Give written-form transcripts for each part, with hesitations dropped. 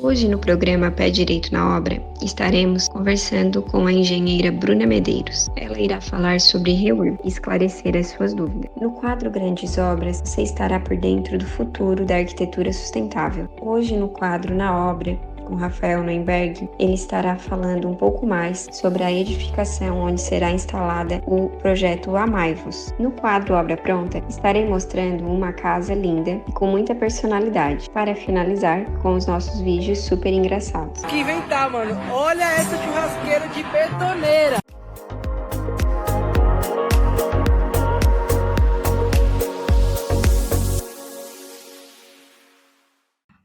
Hoje, no programa Pé Direito na Obra, estaremos conversando com a engenheira Bruna Medeiros. Ela irá falar sobre REURB e esclarecer as suas dúvidas. No quadro Grandes Obras, você estará por dentro do futuro da arquitetura sustentável. Hoje, no quadro Na Obra, com Rafael Noemberg, ele estará falando um pouco mais sobre a edificação onde será instalada o projeto Amai-vos. No quadro Obra Pronta, estarei mostrando uma casa linda e com muita personalidade, para finalizar com os nossos vídeos super engraçados. Que inventar, mano. Olha essa churrasqueira de betoneira.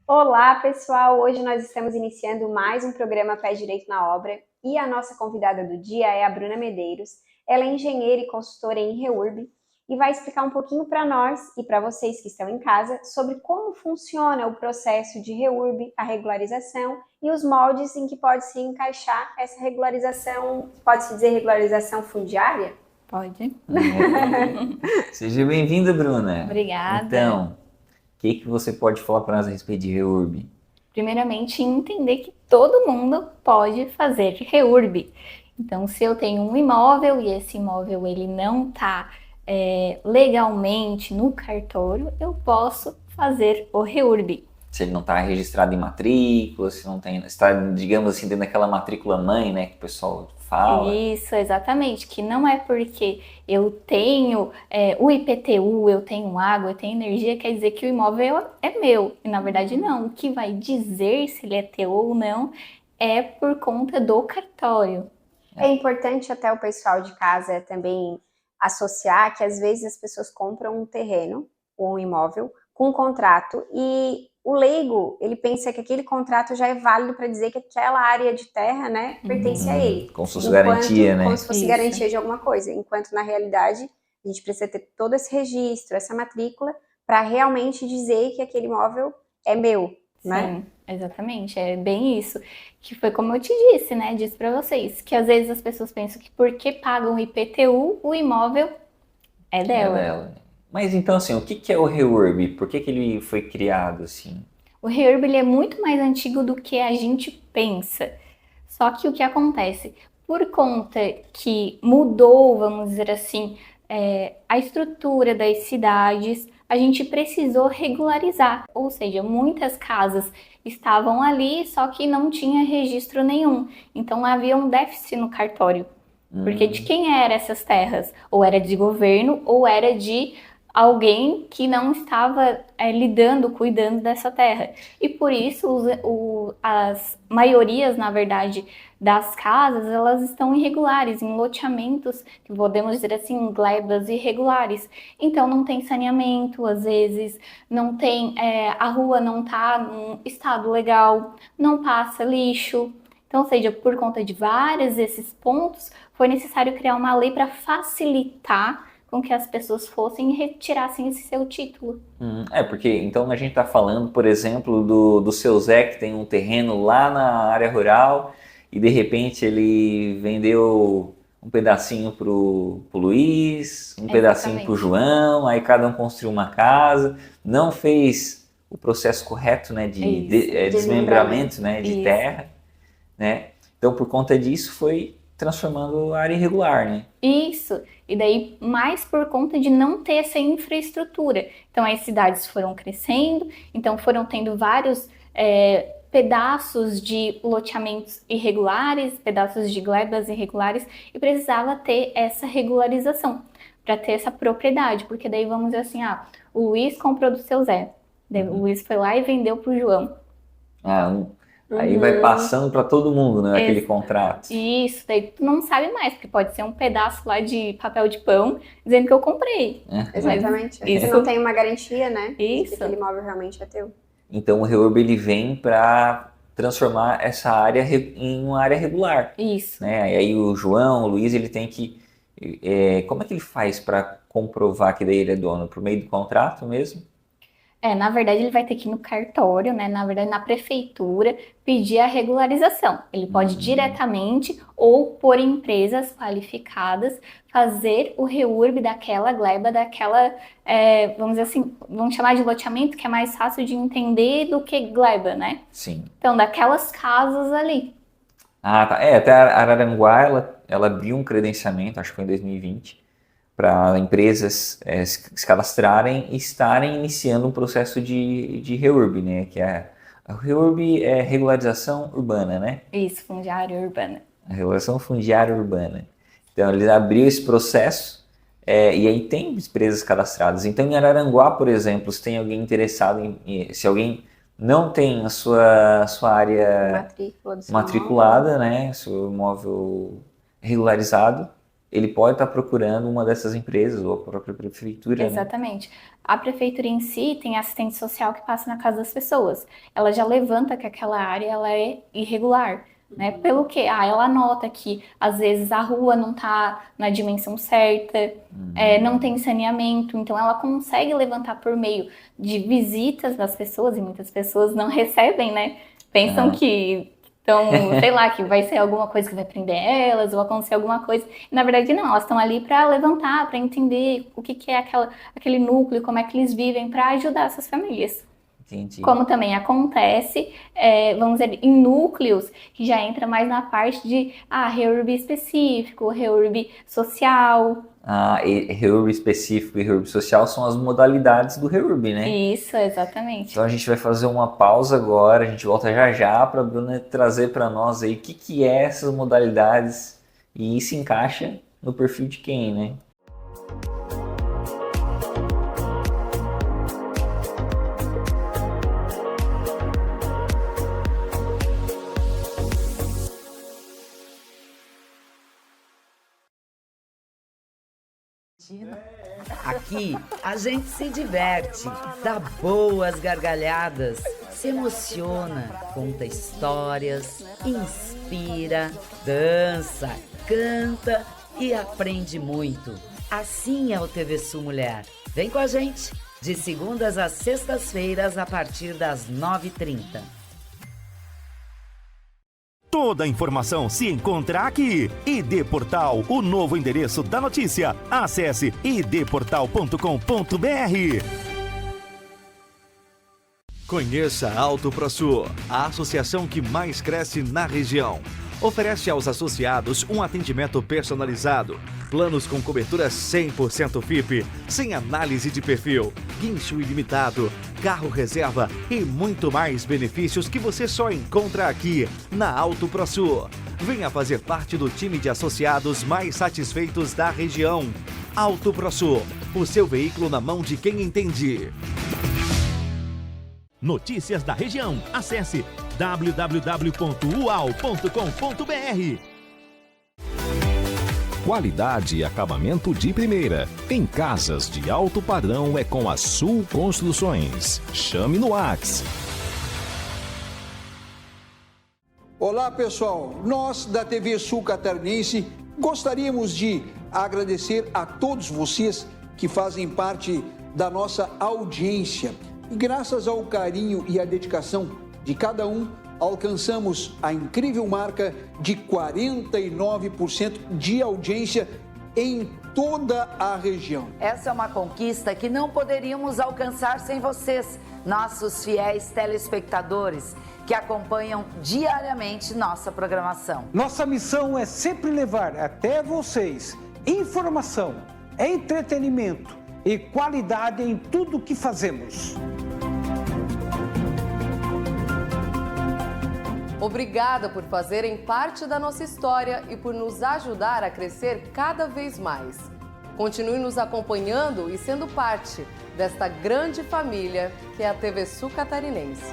Olá, pessoal! Hoje nós estamos iniciando mais um programa Pé Direito na Obra e a nossa convidada do dia é a Bruna Medeiros. Ela é engenheira e consultora em REURB e vai explicar um pouquinho para nós e para vocês que estão em casa sobre como funciona o processo de REURB, a regularização e os moldes em que pode se encaixar essa regularização, pode-se dizer regularização fundiária? Pode. Seja bem-vinda, Bruna. Obrigada. Então, o que você pode falar para nós a respeito de REURB? Primeiramente, entender que todo mundo pode fazer REURB. Então, se eu tenho um imóvel e esse imóvel ele não está legalmente no cartório, eu posso fazer o REURB. Se ele não está registrado em matrícula, se não tem, está, digamos assim, dentro daquela matrícula mãe, né, que o pessoal fala. Isso, exatamente, que não é porque eu tenho o IPTU, eu tenho água, eu tenho energia, quer dizer que o imóvel é meu. E na verdade não, o que vai dizer se ele é teu ou não é por conta do cartório. É importante até o pessoal de casa também associar que às vezes as pessoas compram um terreno ou um imóvel com um contrato e o leigo, ele pensa que aquele contrato já é válido para dizer que aquela área de terra, né, pertence a ele. Como se fosse garantia, né? Como se fosse garantia de alguma coisa. Enquanto, na realidade, a gente precisa ter todo esse registro, essa matrícula, para realmente dizer que aquele imóvel é meu, né? Sim, exatamente. É bem isso. Que foi como eu te disse, né? Disse para vocês. Que às vezes as pessoas pensam que porque pagam IPTU, o imóvel é dela. É dela. Mas então, assim, o que é o REURB? Por que ele foi criado, assim? O REURB ele é muito mais antigo do que a gente pensa. Só que o que acontece? Por conta que mudou, vamos dizer assim, a estrutura das cidades, a gente precisou regularizar. Ou seja, muitas casas estavam ali, só que não tinha registro nenhum. Então havia um déficit no cartório. Porque de quem eram essas terras? Ou era de governo, ou era de alguém que não estava cuidando dessa terra. E por isso as maiorias, na verdade, das casas, elas estão irregulares, em loteamentos, que podemos dizer assim, glebas irregulares. Então não tem saneamento, às vezes, não tem, a rua não está num estado legal, não passa lixo. Então, ou seja, por conta de vários desses pontos, foi necessário criar uma lei para facilitar com que as pessoas fossem e retirassem esse seu título. Porque então a gente está falando, por exemplo, do seu Zé, que tem um terreno lá na área rural e de repente ele vendeu um pedacinho pro Luiz, um pedacinho pro João, aí cada um construiu uma casa, não fez o processo correto, né, de desmembramento, né, de terra, né? Então por conta disso foi transformando a área irregular, né? Isso, e daí mais por conta de não ter essa infraestrutura. Então as cidades foram crescendo, então foram tendo vários pedaços de loteamentos irregulares, pedaços de glebas irregulares, e precisava ter essa regularização, para ter essa propriedade, porque daí vamos dizer assim, o Luiz comprou do seu Zé, daí o Luiz foi lá e vendeu para o João. Aí vai passando para todo mundo, né, aquele contrato. Isso, daí tu não sabe mais, porque pode ser um pedaço lá de papel de pão dizendo que eu comprei. Exatamente. Isso. Você não tem uma garantia, né? Isso. De que aquele imóvel realmente é teu. Então o REURB ele vem para transformar essa área em uma área regular. Isso. Né? E aí o João, o Luiz, ele tem que... como é que ele faz para comprovar que daí ele é dono? Por meio do contrato mesmo? Na verdade, ele vai ter que ir no cartório, né? Na verdade, na prefeitura, pedir a regularização. Ele pode diretamente ou por empresas qualificadas fazer o REURB daquela gleba, daquela, vamos dizer assim, vamos chamar de loteamento, que é mais fácil de entender do que gleba, né? Sim. Então, daquelas casas ali. Ah, tá. Até a Araranguá, ela abriu um credenciamento, acho que foi em 2020, para empresas se cadastrarem e estarem iniciando um processo de REURB, né? Que a REURB é regularização urbana, né? Isso, fundiária urbana. A regulação fundiária urbana. Então, ele abriu esse processo e aí tem empresas cadastradas. Então, em Araranguá, por exemplo, se tem alguém interessado se alguém não tem a sua área matriculada, né? Seu imóvel regularizado, ele pode estar procurando uma dessas empresas ou a própria prefeitura. Exatamente. Né? A prefeitura em si tem assistente social que passa na casa das pessoas. Ela já levanta que aquela área ela é irregular. Né? Pelo que? Ela nota que às vezes a rua não está na dimensão certa, não tem saneamento, então ela consegue levantar por meio de visitas das pessoas, e muitas pessoas não recebem, né? Pensam que então, sei lá, que vai ser alguma coisa que vai prender elas, ou acontecer alguma coisa. E, na verdade, não, elas estão ali para levantar, para entender o que é aquele núcleo, como é que eles vivem, para ajudar essas famílias. Entendi. Como também acontece, vamos dizer, em núcleos, que já entra mais na parte de REURB específico, REURB social. REURB específico e REURB social são as modalidades do REURB, né? Isso, exatamente. Então a gente vai fazer uma pausa agora, a gente volta já para a Bruna trazer para nós aí o que é essas modalidades e isso encaixa no perfil de quem, né? Aqui a gente se diverte, dá boas gargalhadas, se emociona, conta histórias, inspira, dança, canta e aprende muito. Assim é o TV Sul Mulher. Vem com a gente, de segundas às sextas-feiras a partir das 9h30. Toda a informação se encontra aqui. ID Portal, o novo endereço da notícia. Acesse idportal.com.br. Conheça a Auto ProSul, a associação que mais cresce na região. Oferece aos associados um atendimento personalizado, planos com cobertura 100% FIP, sem análise de perfil, guincho ilimitado, carro reserva e muito mais benefícios que você só encontra aqui na Auto ProSul. Venha fazer parte do time de associados mais satisfeitos da região. Auto ProSul, o seu veículo na mão de quem entende. Notícias da região. Acesse www.ual.com.br. Qualidade e acabamento de primeira. Em casas de alto padrão é com a Sul Construções. Chame no WhatsApp. Olá pessoal, nós da TV Sul Catarinense gostaríamos de agradecer a todos vocês que fazem parte da nossa audiência. E graças ao carinho e à dedicação de cada um, alcançamos a incrível marca de 49% de audiência em toda a região. Essa é uma conquista que não poderíamos alcançar sem vocês, nossos fiéis telespectadores, que acompanham diariamente nossa programação. Nossa missão é sempre levar até vocês informação, entretenimento e qualidade em tudo que fazemos. Obrigada por fazerem parte da nossa história e por nos ajudar a crescer cada vez mais. Continue nos acompanhando e sendo parte desta grande família que é a TV Sul Catarinense.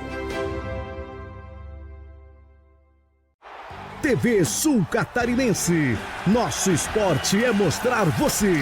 TV Sul Catarinense. Nosso esporte é mostrar você.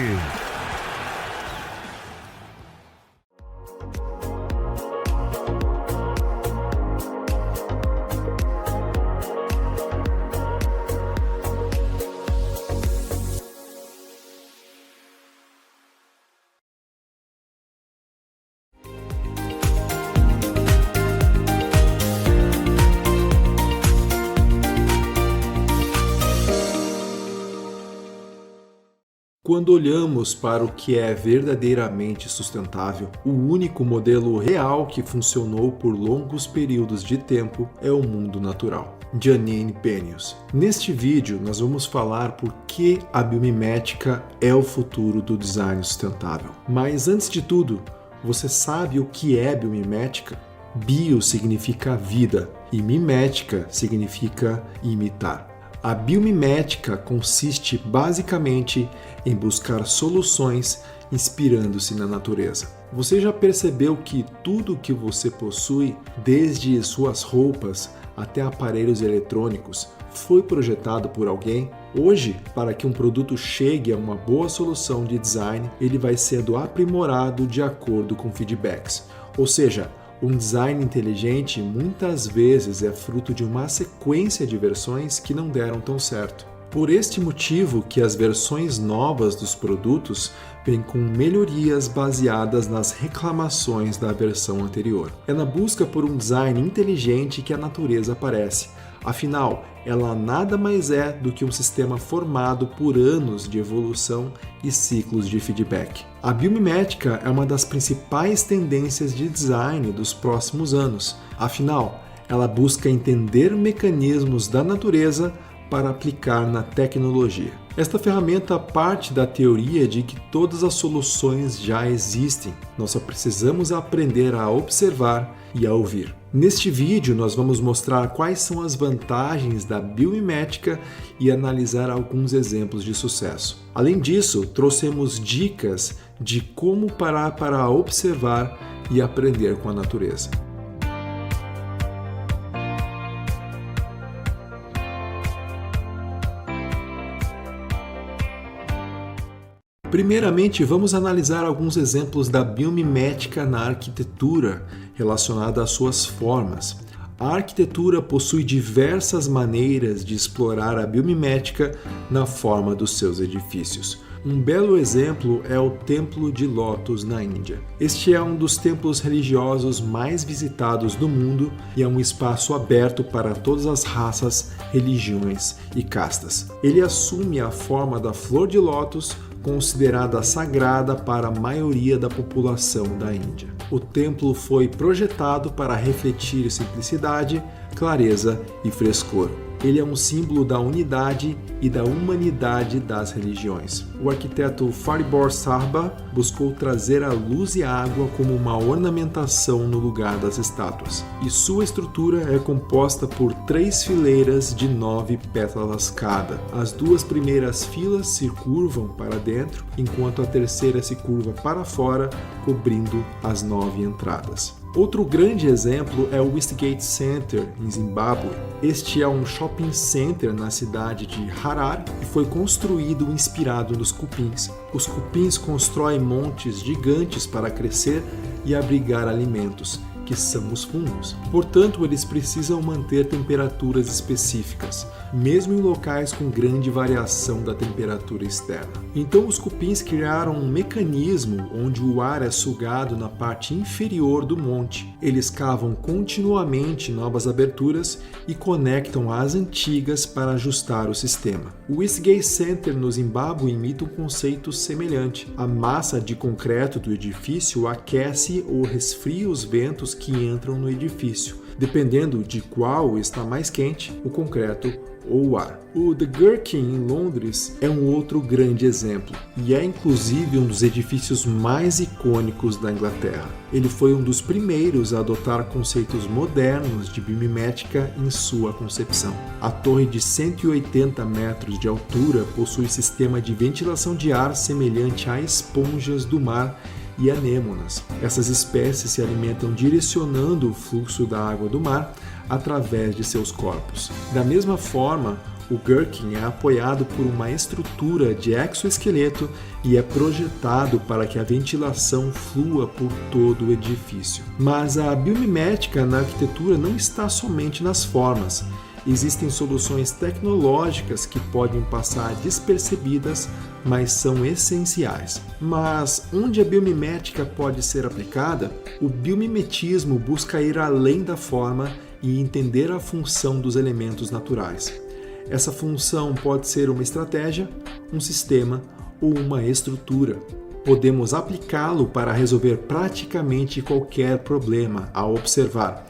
Quando olhamos para o que é verdadeiramente sustentável, o único modelo real que funcionou por longos períodos de tempo é o mundo natural. Janine Benyus. Neste vídeo, nós vamos falar por que a biomimética é o futuro do design sustentável. Mas antes de tudo, você sabe o que é biomimética? Bio significa vida e mimética significa imitar. A biomimética consiste basicamente em buscar soluções inspirando-se na natureza. Você já percebeu que tudo que você possui, desde suas roupas até aparelhos eletrônicos, foi projetado por alguém? Hoje, para que um produto chegue a uma boa solução de design, ele vai sendo aprimorado de acordo com feedbacks. Ou seja, um design inteligente muitas vezes é fruto de uma sequência de versões que não deram tão certo. Por este motivo que as versões novas dos produtos vêm com melhorias baseadas nas reclamações da versão anterior. É na busca por um design inteligente que a natureza aparece. Afinal, ela nada mais é do que um sistema formado por anos de evolução e ciclos de feedback. A biomimética é uma das principais tendências de design dos próximos anos. Afinal, ela busca entender mecanismos da natureza para aplicar na tecnologia. Esta ferramenta parte da teoria de que todas as soluções já existem. Nós só precisamos aprender a observar e a ouvir. Neste vídeo, nós vamos mostrar quais são as vantagens da biomimética e analisar alguns exemplos de sucesso. Além disso, trouxemos dicas de como parar para observar e aprender com a natureza. Primeiramente, vamos analisar alguns exemplos da biomimética na arquitetura relacionada às suas formas. A arquitetura possui diversas maneiras de explorar a biomimética na forma dos seus edifícios. Um belo exemplo é o Templo de Lotus, na Índia. Este é um dos templos religiosos mais visitados do mundo e é um espaço aberto para todas as raças, religiões e castas. Ele assume a forma da flor de lótus, considerada sagrada para a maioria da população da Índia. O templo foi projetado para refletir simplicidade, clareza e frescor. Ele é um símbolo da unidade e da humanidade das religiões. O arquiteto Faribor Sarba buscou trazer a luz e a água como uma ornamentação no lugar das estátuas. E sua estrutura é composta por 3 fileiras de 9 pétalas cada. As 2 primeiras filas se curvam para dentro, enquanto a terceira se curva para fora, cobrindo as 9 entradas. Outro grande exemplo é o Westgate Center, em Zimbábue. Este é um shopping center na cidade de Harare e foi construído inspirado nos cupins. Os cupins constroem montes gigantes para crescer e abrigar alimentos, que são os fungos. Portanto, eles precisam manter temperaturas específicas, mesmo em locais com grande variação da temperatura externa. Então, os cupins criaram um mecanismo onde o ar é sugado na parte inferior do monte. Eles cavam continuamente novas aberturas e conectam as antigas para ajustar o sistema. O Westgate Center no Zimbábue imita um conceito semelhante. A massa de concreto do edifício aquece ou resfria os ventos que entram no edifício, dependendo de qual está mais quente, o concreto ou o ar. O The Gherkin, em Londres, é um outro grande exemplo, e é inclusive um dos edifícios mais icônicos da Inglaterra. Ele foi um dos primeiros a adotar conceitos modernos de biomimética em sua concepção. A torre de 180 metros de altura possui sistema de ventilação de ar semelhante a esponjas do mar e anêmonas. Essas espécies se alimentam direcionando o fluxo da água do mar através de seus corpos. Da mesma forma, o Gherkin é apoiado por uma estrutura de exoesqueleto e é projetado para que a ventilação flua por todo o edifício. Mas a biomimética na arquitetura não está somente nas formas. Existem soluções tecnológicas que podem passar despercebidas, mas são essenciais. Mas onde a biomimética pode ser aplicada? O biomimetismo busca ir além da forma e entender a função dos elementos naturais. Essa função pode ser uma estratégia, um sistema ou uma estrutura. Podemos aplicá-lo para resolver praticamente qualquer problema ao observar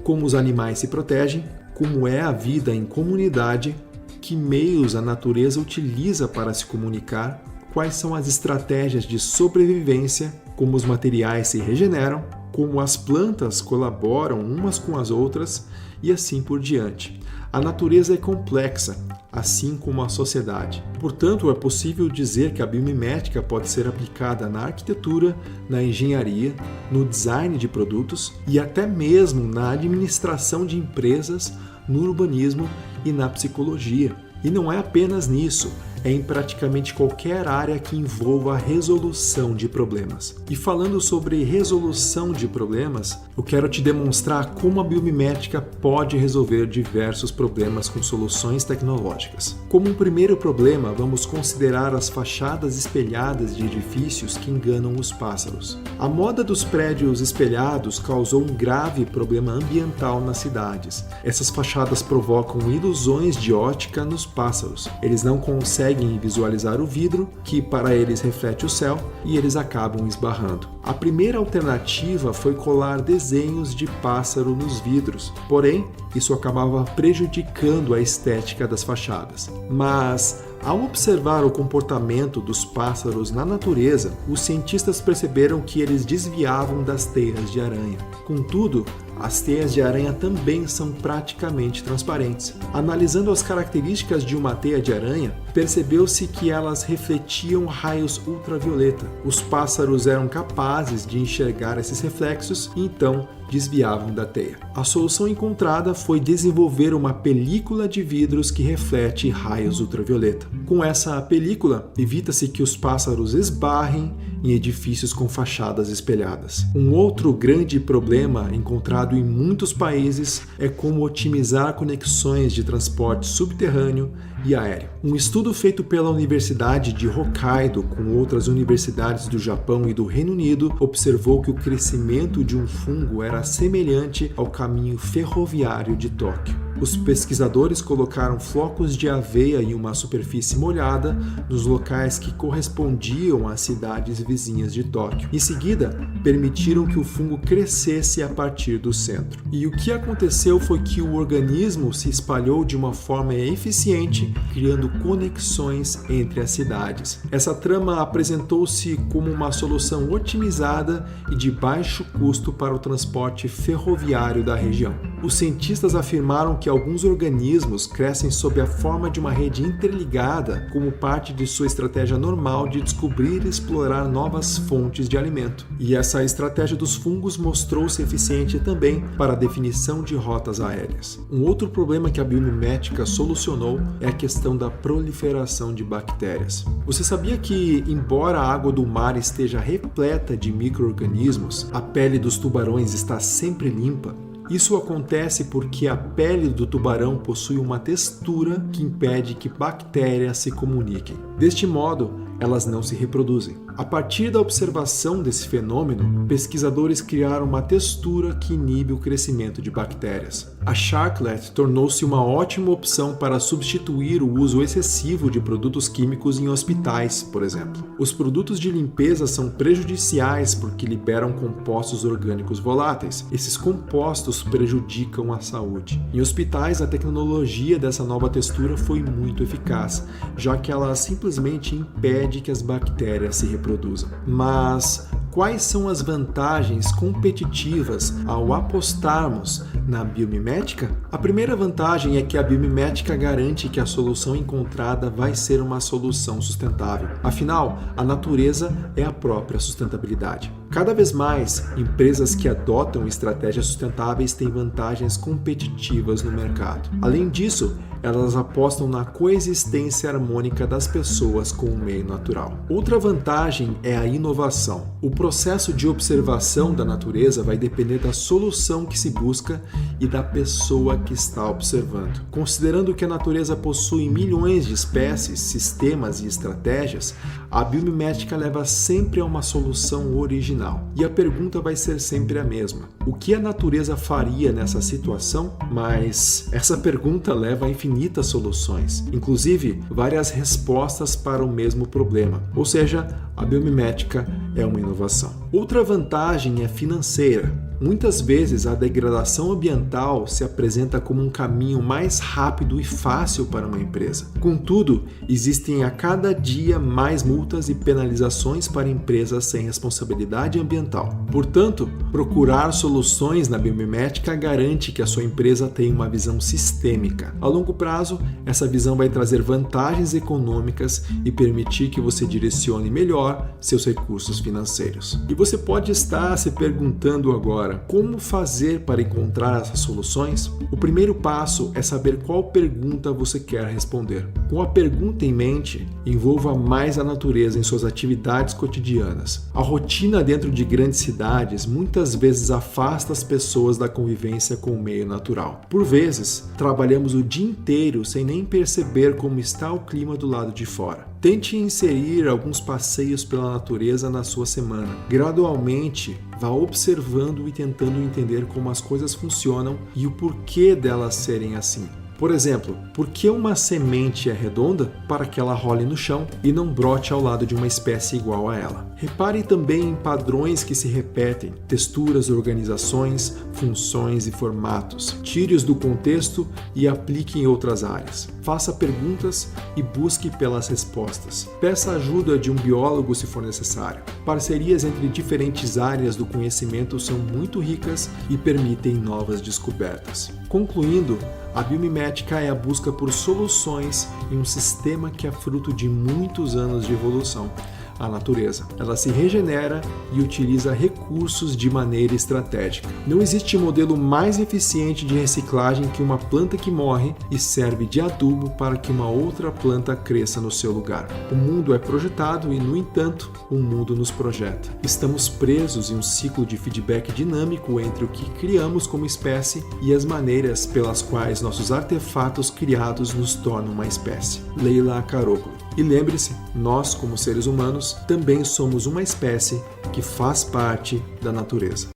como os animais se protegem, como é a vida em comunidade, que meios a natureza utiliza para se comunicar, quais são as estratégias de sobrevivência, como os materiais se regeneram, como as plantas colaboram umas com as outras e assim por diante. A natureza é complexa, assim como a sociedade. Portanto, é possível dizer que a biomimética pode ser aplicada na arquitetura, na engenharia, no design de produtos e até mesmo na administração de empresas, no urbanismo e na psicologia. E não é apenas nisso, é em praticamente qualquer área que envolva a resolução de problemas. E falando sobre resolução de problemas, eu quero te demonstrar como a biomimética pode resolver diversos problemas com soluções tecnológicas. Como um primeiro problema, vamos considerar as fachadas espelhadas de edifícios que enganam os pássaros. A moda dos prédios espelhados causou um grave problema ambiental nas cidades. Essas fachadas provocam ilusões de ótica nos pássaros. Eles não conseguem visualizar o vidro, que para eles reflete o céu, e eles acabam esbarrando. A primeira alternativa foi colar desenhos de pássaro nos vidros, porém, isso acabava prejudicando a estética das fachadas. Mas, ao observar o comportamento dos pássaros na natureza, os cientistas perceberam que eles desviavam das teias de aranha. Contudo, as teias de aranha também são praticamente transparentes. Analisando as características de uma teia de aranha, percebeu-se que elas refletiam raios ultravioleta. Os pássaros eram capazes de enxergar esses reflexos e então desviavam da teia. A solução encontrada foi desenvolver uma película de vidros que reflete raios ultravioleta. Com essa película, evita-se que os pássaros esbarrem em edifícios com fachadas espelhadas. Um outro grande problema encontrado em muitos países é como otimizar conexões de transporte subterrâneo e aéreo. Um estudo feito pela Universidade de Hokkaido com outras universidades do Japão e do Reino Unido observou que o crescimento de um fungo era semelhante ao caminho ferroviário de Tóquio. Os pesquisadores colocaram flocos de aveia em uma superfície molhada nos locais que correspondiam às cidades vizinhas de Tóquio. Em seguida, permitiram que o fungo crescesse a partir do centro. E o que aconteceu foi que o organismo se espalhou de uma forma eficiente, criando conexões entre as cidades. Essa trama apresentou-se como uma solução otimizada e de baixo custo para o transporte ferroviário da região. Os cientistas afirmaram que alguns organismos crescem sob a forma de uma rede interligada como parte de sua estratégia normal de descobrir e explorar novas fontes de alimento. E essa estratégia dos fungos mostrou-se eficiente também para a definição de rotas aéreas. Um outro problema que a biomimética solucionou é a questão da proliferação de bactérias. Você sabia que, embora a água do mar esteja repleta de micro-organismos, a pele dos tubarões está sempre limpa? Isso acontece porque a pele do tubarão possui uma textura que impede que bactérias se comuniquem. Deste modo, elas não se reproduzem. A partir da observação desse fenômeno, pesquisadores criaram uma textura que inibe o crescimento de bactérias. A Sharklet tornou-se uma ótima opção para substituir o uso excessivo de produtos químicos em hospitais, por exemplo. Os produtos de limpeza são prejudiciais porque liberam compostos orgânicos voláteis. Esses compostos prejudicam a saúde. Em hospitais, a tecnologia dessa nova textura foi muito eficaz, já que ela simplesmente impede que as bactérias se reproduzam. Mas quais são as vantagens competitivas ao apostarmos na biomimética? A primeira vantagem é que a biomimética garante que a solução encontrada vai ser uma solução sustentável. Afinal, a natureza é a própria sustentabilidade. Cada vez mais, empresas que adotam estratégias sustentáveis têm vantagens competitivas no mercado. Além disso, elas apostam na coexistência harmônica das pessoas com o meio natural. Outra vantagem é a inovação. O processo de observação da natureza vai depender da solução que se busca e da pessoa que está observando. Considerando que a natureza possui milhões de espécies, sistemas e estratégias, a biomimética leva sempre a uma solução original. final. E a pergunta vai ser sempre a mesma: o que a natureza faria nessa situação? Mas essa pergunta leva a infinitas soluções, inclusive várias respostas para o mesmo problema. Ou seja, a biomimética é uma inovação. Outra vantagem é financeira. Muitas vezes a degradação ambiental se apresenta como um caminho mais rápido e fácil para uma empresa. Contudo, existem a cada dia mais multas e penalizações para empresas sem responsabilidade ambiental. Portanto, procurar soluções na biomimética garante que a sua empresa tenha uma visão sistêmica. A longo prazo, essa visão vai trazer vantagens econômicas e permitir que você direcione melhor seus recursos financeiros. E você pode estar se perguntando agora: como fazer para encontrar essas soluções? O primeiro passo é saber qual pergunta você quer responder. Com a pergunta em mente, envolva mais a natureza em suas atividades cotidianas. A rotina dentro de grandes cidades muitas vezes afasta as pessoas da convivência com o meio natural. Por vezes, trabalhamos o dia inteiro sem nem perceber como está o clima do lado de fora. Tente inserir alguns passeios pela natureza na sua semana. Gradualmente, vá observando e tentando entender como as coisas funcionam e o porquê delas serem assim. Por exemplo, por que uma semente é redonda? Para que ela role no chão e não brote ao lado de uma espécie igual a ela. Repare também em padrões que se repetem, texturas, organizações, funções e formatos. Tire-os do contexto e aplique em outras áreas. Faça perguntas e busque pelas respostas. Peça ajuda de um biólogo se for necessário. Parcerias entre diferentes áreas do conhecimento são muito ricas e permitem novas descobertas. Concluindo, a biomimética é a busca por soluções em um sistema que é fruto de muitos anos de evolução. A natureza. Ela se regenera e utiliza recursos de maneira estratégica. Não existe modelo mais eficiente de reciclagem que uma planta que morre e serve de adubo para que uma outra planta cresça no seu lugar. O mundo é projetado e, no entanto, o mundo nos projeta. Estamos presos em um ciclo de feedback dinâmico entre o que criamos como espécie e as maneiras pelas quais nossos artefatos criados nos tornam uma espécie. Leila Acaroglu. E lembre-se, nós, como seres humanos, também somos uma espécie que faz parte da natureza.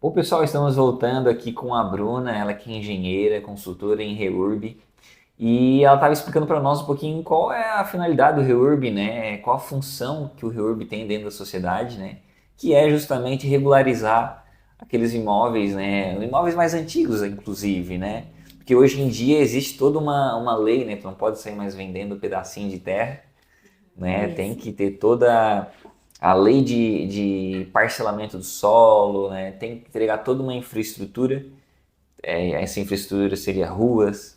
Bom, pessoal, estamos voltando aqui com a Bruna, ela que é engenheira, consultora em REURB, e ela estava explicando para nós um pouquinho qual é a finalidade do REURB, né? Qual a função que o REURB tem dentro da sociedade, né? Que é justamente regularizar aqueles imóveis, né? Imóveis mais antigos, inclusive, né? Porque hoje em dia existe toda uma lei, né? Tu não pode sair mais vendendo um pedacinho de terra, né? Isso. Tem que ter toda a lei de parcelamento do solo, né? Tem que entregar toda uma infraestrutura. Essa infraestrutura seria ruas,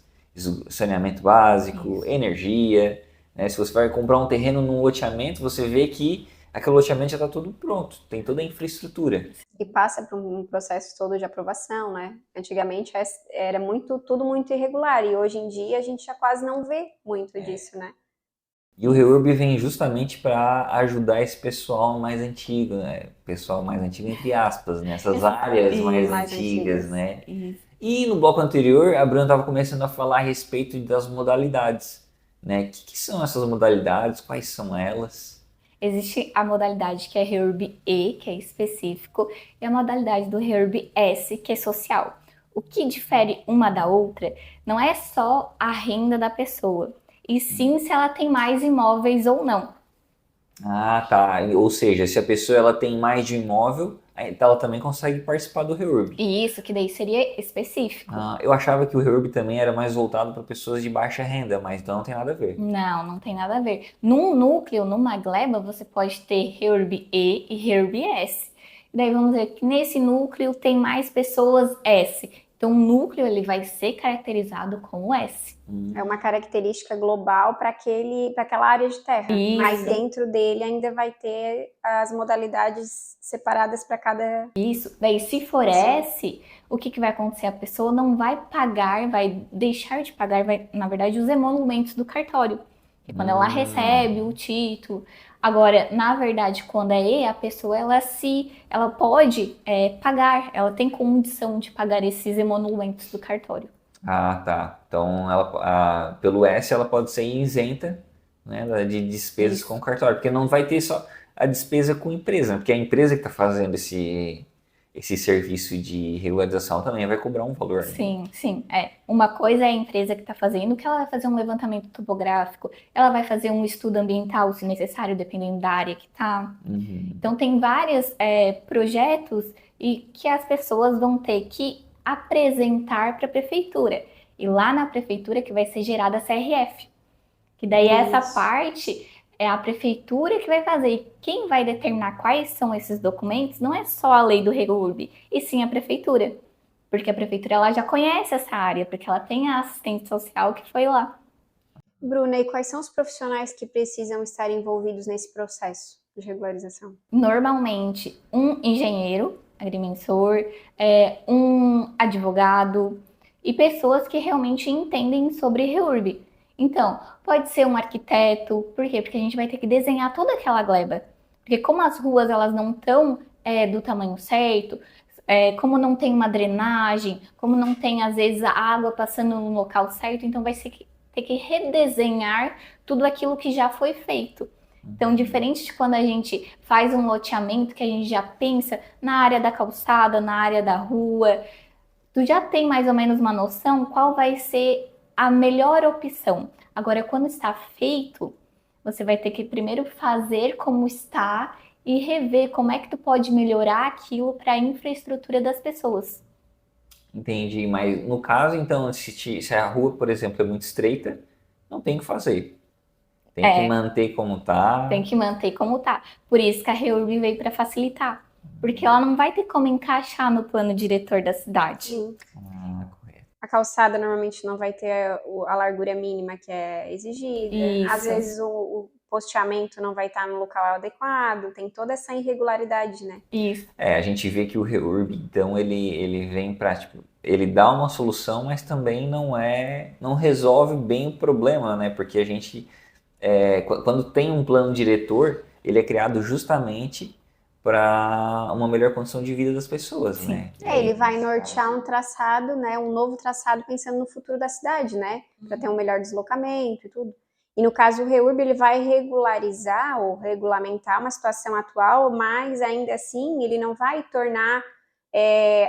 saneamento básico, isso, energia, né? Se você vai comprar um terreno num loteamento, você vê que aquele loteamento já está tudo pronto, tem toda a infraestrutura. E passa por um processo todo de aprovação, né? Antigamente era tudo muito irregular e hoje em dia a gente já quase não vê muito disso, né? E o REURB vem justamente para ajudar esse pessoal mais antigo, né? Pessoal mais antigo entre aspas, né? Essas áreas mais antigas, né? Isso. E no bloco anterior, a Bruna estava começando a falar a respeito das modalidades, né? O que são essas modalidades? Quais são elas? Existe a modalidade que é REURB E, que é específico, e a modalidade do REURB S, que é social. O que difere uma da outra não é só a renda da pessoa, e sim se ela tem mais imóveis ou não. Ah, tá. Ou seja, se a pessoa ela tem mais de um imóvel, ela também consegue participar do REURB. Isso, que daí seria específico. Eu achava que o REURB também era mais voltado para pessoas de baixa renda, mas então não tem nada a ver. Não tem nada a ver. Num núcleo, numa gleba, você pode ter REURB E e REURB S. Daí vamos ver que nesse núcleo tem mais pessoas S. Então o núcleo ele vai ser caracterizado como S. É uma característica global para aquela área de terra. Isso. Mas dentro dele ainda vai ter as modalidades separadas para cada... Isso. Daí se for S, o que vai acontecer? A pessoa não vai pagar, vai deixar de pagar, na verdade, os emolumentos do cartório. E quando ela recebe o título... Agora, na verdade, quando é E, a pessoa ela pode pagar, ela tem condição de pagar esses emolumentos do cartório. Ah, tá. Então, pelo S, ela pode ser isenta, né, de despesas com cartório, porque não vai ter só a despesa com empresa, né, porque a empresa que está fazendo esse serviço de regularização também vai cobrar um valor. Sim, né? Sim. Uma coisa é a empresa que está fazendo, que ela vai fazer um levantamento topográfico, ela vai fazer um estudo ambiental, se necessário, dependendo da área que está. Uhum. Então, tem vários projetos e que as pessoas vão ter que apresentar para a prefeitura. E lá na prefeitura que vai ser gerada a CRF. Que daí essa parte é a prefeitura que vai fazer. E quem vai determinar quais são esses documentos não é só a lei do REURB, e sim a prefeitura. Porque a prefeitura ela já conhece essa área, porque ela tem a assistente social que foi lá. Bruna, e quais são os profissionais que precisam estar envolvidos nesse processo de regularização? Normalmente, um engenheiro, agrimensor, um advogado e pessoas que realmente entendem sobre REURB. Então, pode ser um arquiteto, por quê? Porque a gente vai ter que desenhar toda aquela gleba. Porque como as ruas elas não estão do tamanho certo, como não tem uma drenagem, como não tem, às vezes, a água passando no local certo, então vai ter que redesenhar tudo aquilo que já foi feito. Então, diferente de quando a gente faz um loteamento, que a gente já pensa na área da calçada, na área da rua, tu já tem mais ou menos uma noção qual vai ser a melhor opção. Agora, quando está feito, você vai ter que primeiro fazer como está e rever como é que tu pode melhorar aquilo para a infraestrutura das pessoas. Entendi, mas no caso, então, se a rua, por exemplo, é muito estreita, não tem o que fazer. Tem que manter como tá. Tem que manter como tá. Por isso que a REURB veio para facilitar. Porque ela não vai ter como encaixar no plano diretor da cidade. Sim. A calçada normalmente não vai ter a largura mínima que é exigida. Isso. Às vezes o posteamento não vai estar no local adequado. Tem toda essa irregularidade, né? Isso. A gente vê que o REURB, então, ele vem para, ele dá uma solução, mas também não resolve bem o problema, né? Porque a gente, quando tem um plano diretor, ele é criado justamente para uma melhor condição de vida das pessoas, Sim. né? Ele vai nortear um traçado, né? Um novo traçado pensando no futuro da cidade, né? Para ter um melhor deslocamento e tudo. E no caso o REURB, ele vai regularizar ou regulamentar uma situação atual, mas ainda assim ele não vai tornar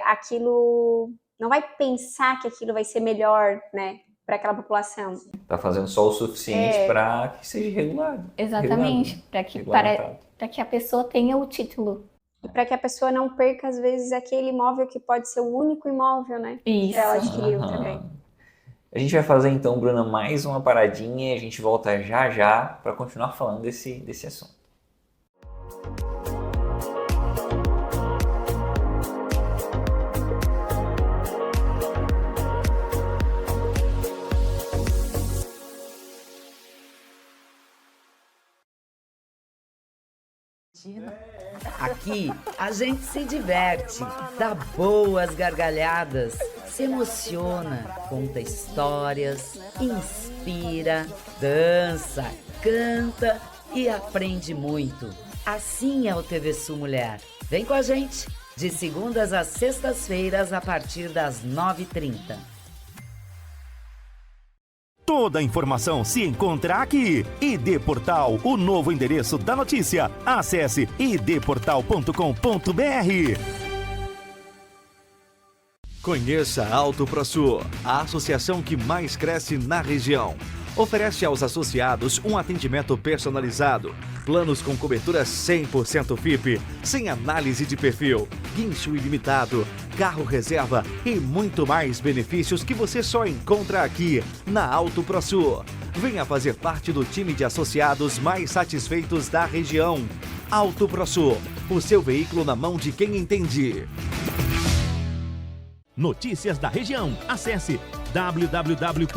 aquilo, não vai pensar que aquilo vai ser melhor, né? Para aquela população. Tá fazendo só o suficiente para que seja regulado. Exatamente, para que a pessoa tenha o título. E para que a pessoa não perca, às vezes, aquele imóvel que pode ser o único imóvel, né? Isso. Que ela adquiriu também. A gente vai fazer então, Bruna, mais uma paradinha e a gente volta já para continuar falando desse assunto. Aqui a gente se diverte, dá boas gargalhadas, se emociona, conta histórias, inspira, dança, canta e aprende muito. Assim é o TV Sul Mulher. Vem com a gente, de segundas às sextas-feiras a partir das 9h30. Toda a informação se encontra aqui. ID Portal, o novo endereço da notícia. Acesse idportal.com.br. Conheça a Auto ProSul, a associação que mais cresce na região. Oferece aos associados um atendimento personalizado, planos com cobertura 100% FIP, sem análise de perfil, guincho ilimitado, carro reserva e muito mais benefícios que você só encontra aqui na Auto ProSul. Venha fazer parte do time de associados mais satisfeitos da região. Auto ProSul, o seu veículo na mão de quem entende. Notícias da região. Acesse www.ual.com.br.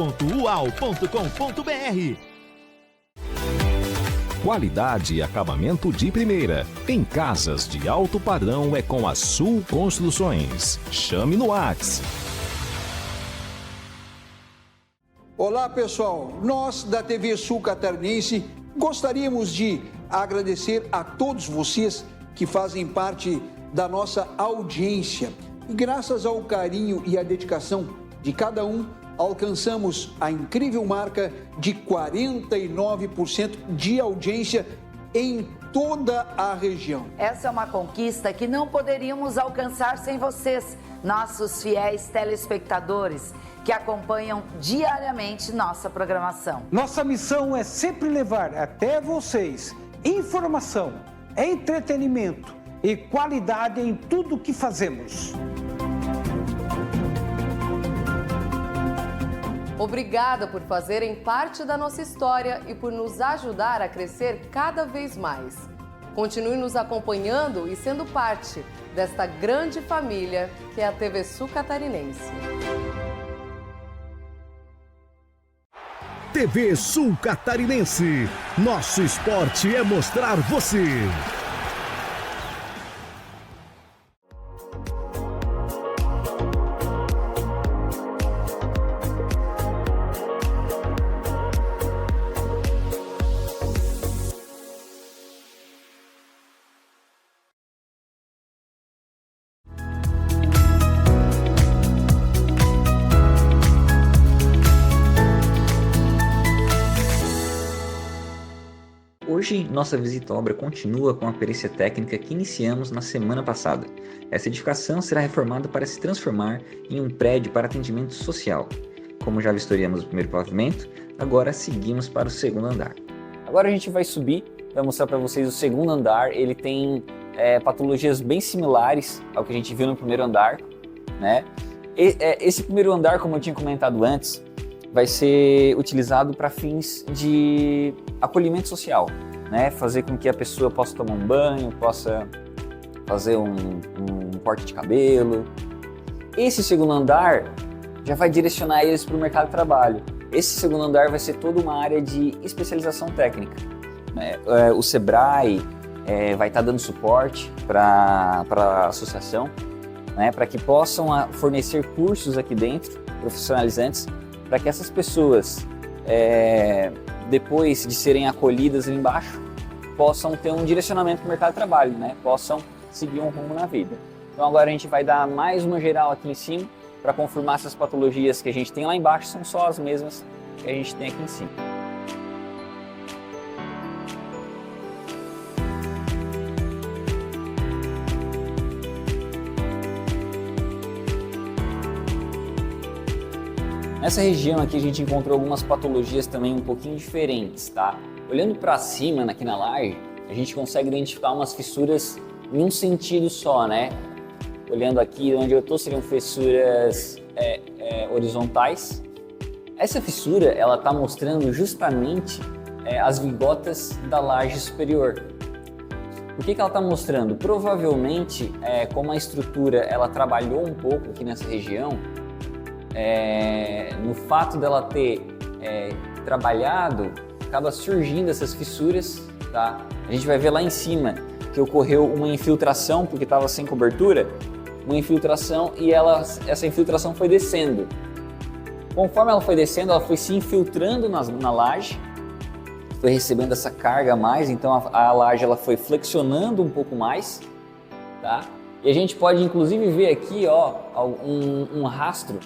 Qualidade e acabamento de primeira. Em casas de alto padrão é com a Sul Construções. Chame no WhatsApp. Olá, pessoal. Nós da TV Sul Catarinense gostaríamos de agradecer a todos vocês que fazem parte da nossa audiência. E graças ao carinho e à dedicação de cada um, alcançamos a incrível marca de 49% de audiência em toda a região. Essa é uma conquista que não poderíamos alcançar sem vocês, nossos fiéis telespectadores, que acompanham diariamente nossa programação. Nossa missão é sempre levar até vocês informação, entretenimento e qualidade em tudo que fazemos. Obrigada por fazerem parte da nossa história e por nos ajudar a crescer cada vez mais. Continue nos acompanhando e sendo parte desta grande família que é a TV Sul Catarinense. TV Sul Catarinense. Nosso esporte é mostrar você. Hoje, nossa visita à obra continua com a perícia técnica que iniciamos na semana passada. Essa edificação será reformada para se transformar em um prédio para atendimento social. Como já vistoriamos o primeiro pavimento, agora seguimos para o segundo andar. Agora a gente vai subir, vai mostrar para vocês o segundo andar. Ele tem patologias bem similares ao que a gente viu no primeiro andar, né? Esse primeiro andar, como eu tinha comentado antes, vai ser utilizado para fins de acolhimento social, né? Fazer com que a pessoa possa tomar um banho, possa fazer um corte de cabelo. Esse segundo andar já vai direcionar eles para o mercado de trabalho. Esse segundo andar vai ser toda uma área de especialização técnica, né? O Sebrae vai estar dando suporte para a associação, né? Para que possam fornecer cursos aqui dentro, profissionalizantes, para que essas pessoas, depois de serem acolhidas ali embaixo, possam ter um direcionamento para o mercado de trabalho, né? Possam seguir um rumo na vida. Então agora a gente vai dar mais uma geral aqui em cima, para confirmar se as patologias que a gente tem lá embaixo são só as mesmas que a gente tem aqui em cima. Nessa região aqui a gente encontrou algumas patologias também um pouquinho diferentes, tá? Olhando para cima aqui na laje, a gente consegue identificar umas fissuras em um sentido só, né? Olhando aqui onde eu estou, seriam fissuras horizontais. Essa fissura, ela está mostrando justamente as vigotas da laje superior. O que ela está mostrando? Provavelmente, como a estrutura ela trabalhou um pouco aqui nessa região, no fato dela ter trabalhado, acaba surgindo essas fissuras, tá? A gente vai ver lá em cima que ocorreu uma infiltração, porque estava sem cobertura, uma infiltração, e essa infiltração foi descendo. Conforme ela foi descendo, ela foi se infiltrando na laje, foi recebendo essa carga a mais, então a laje ela foi flexionando um pouco mais, tá? E a gente pode inclusive ver aqui, ó, um rastro,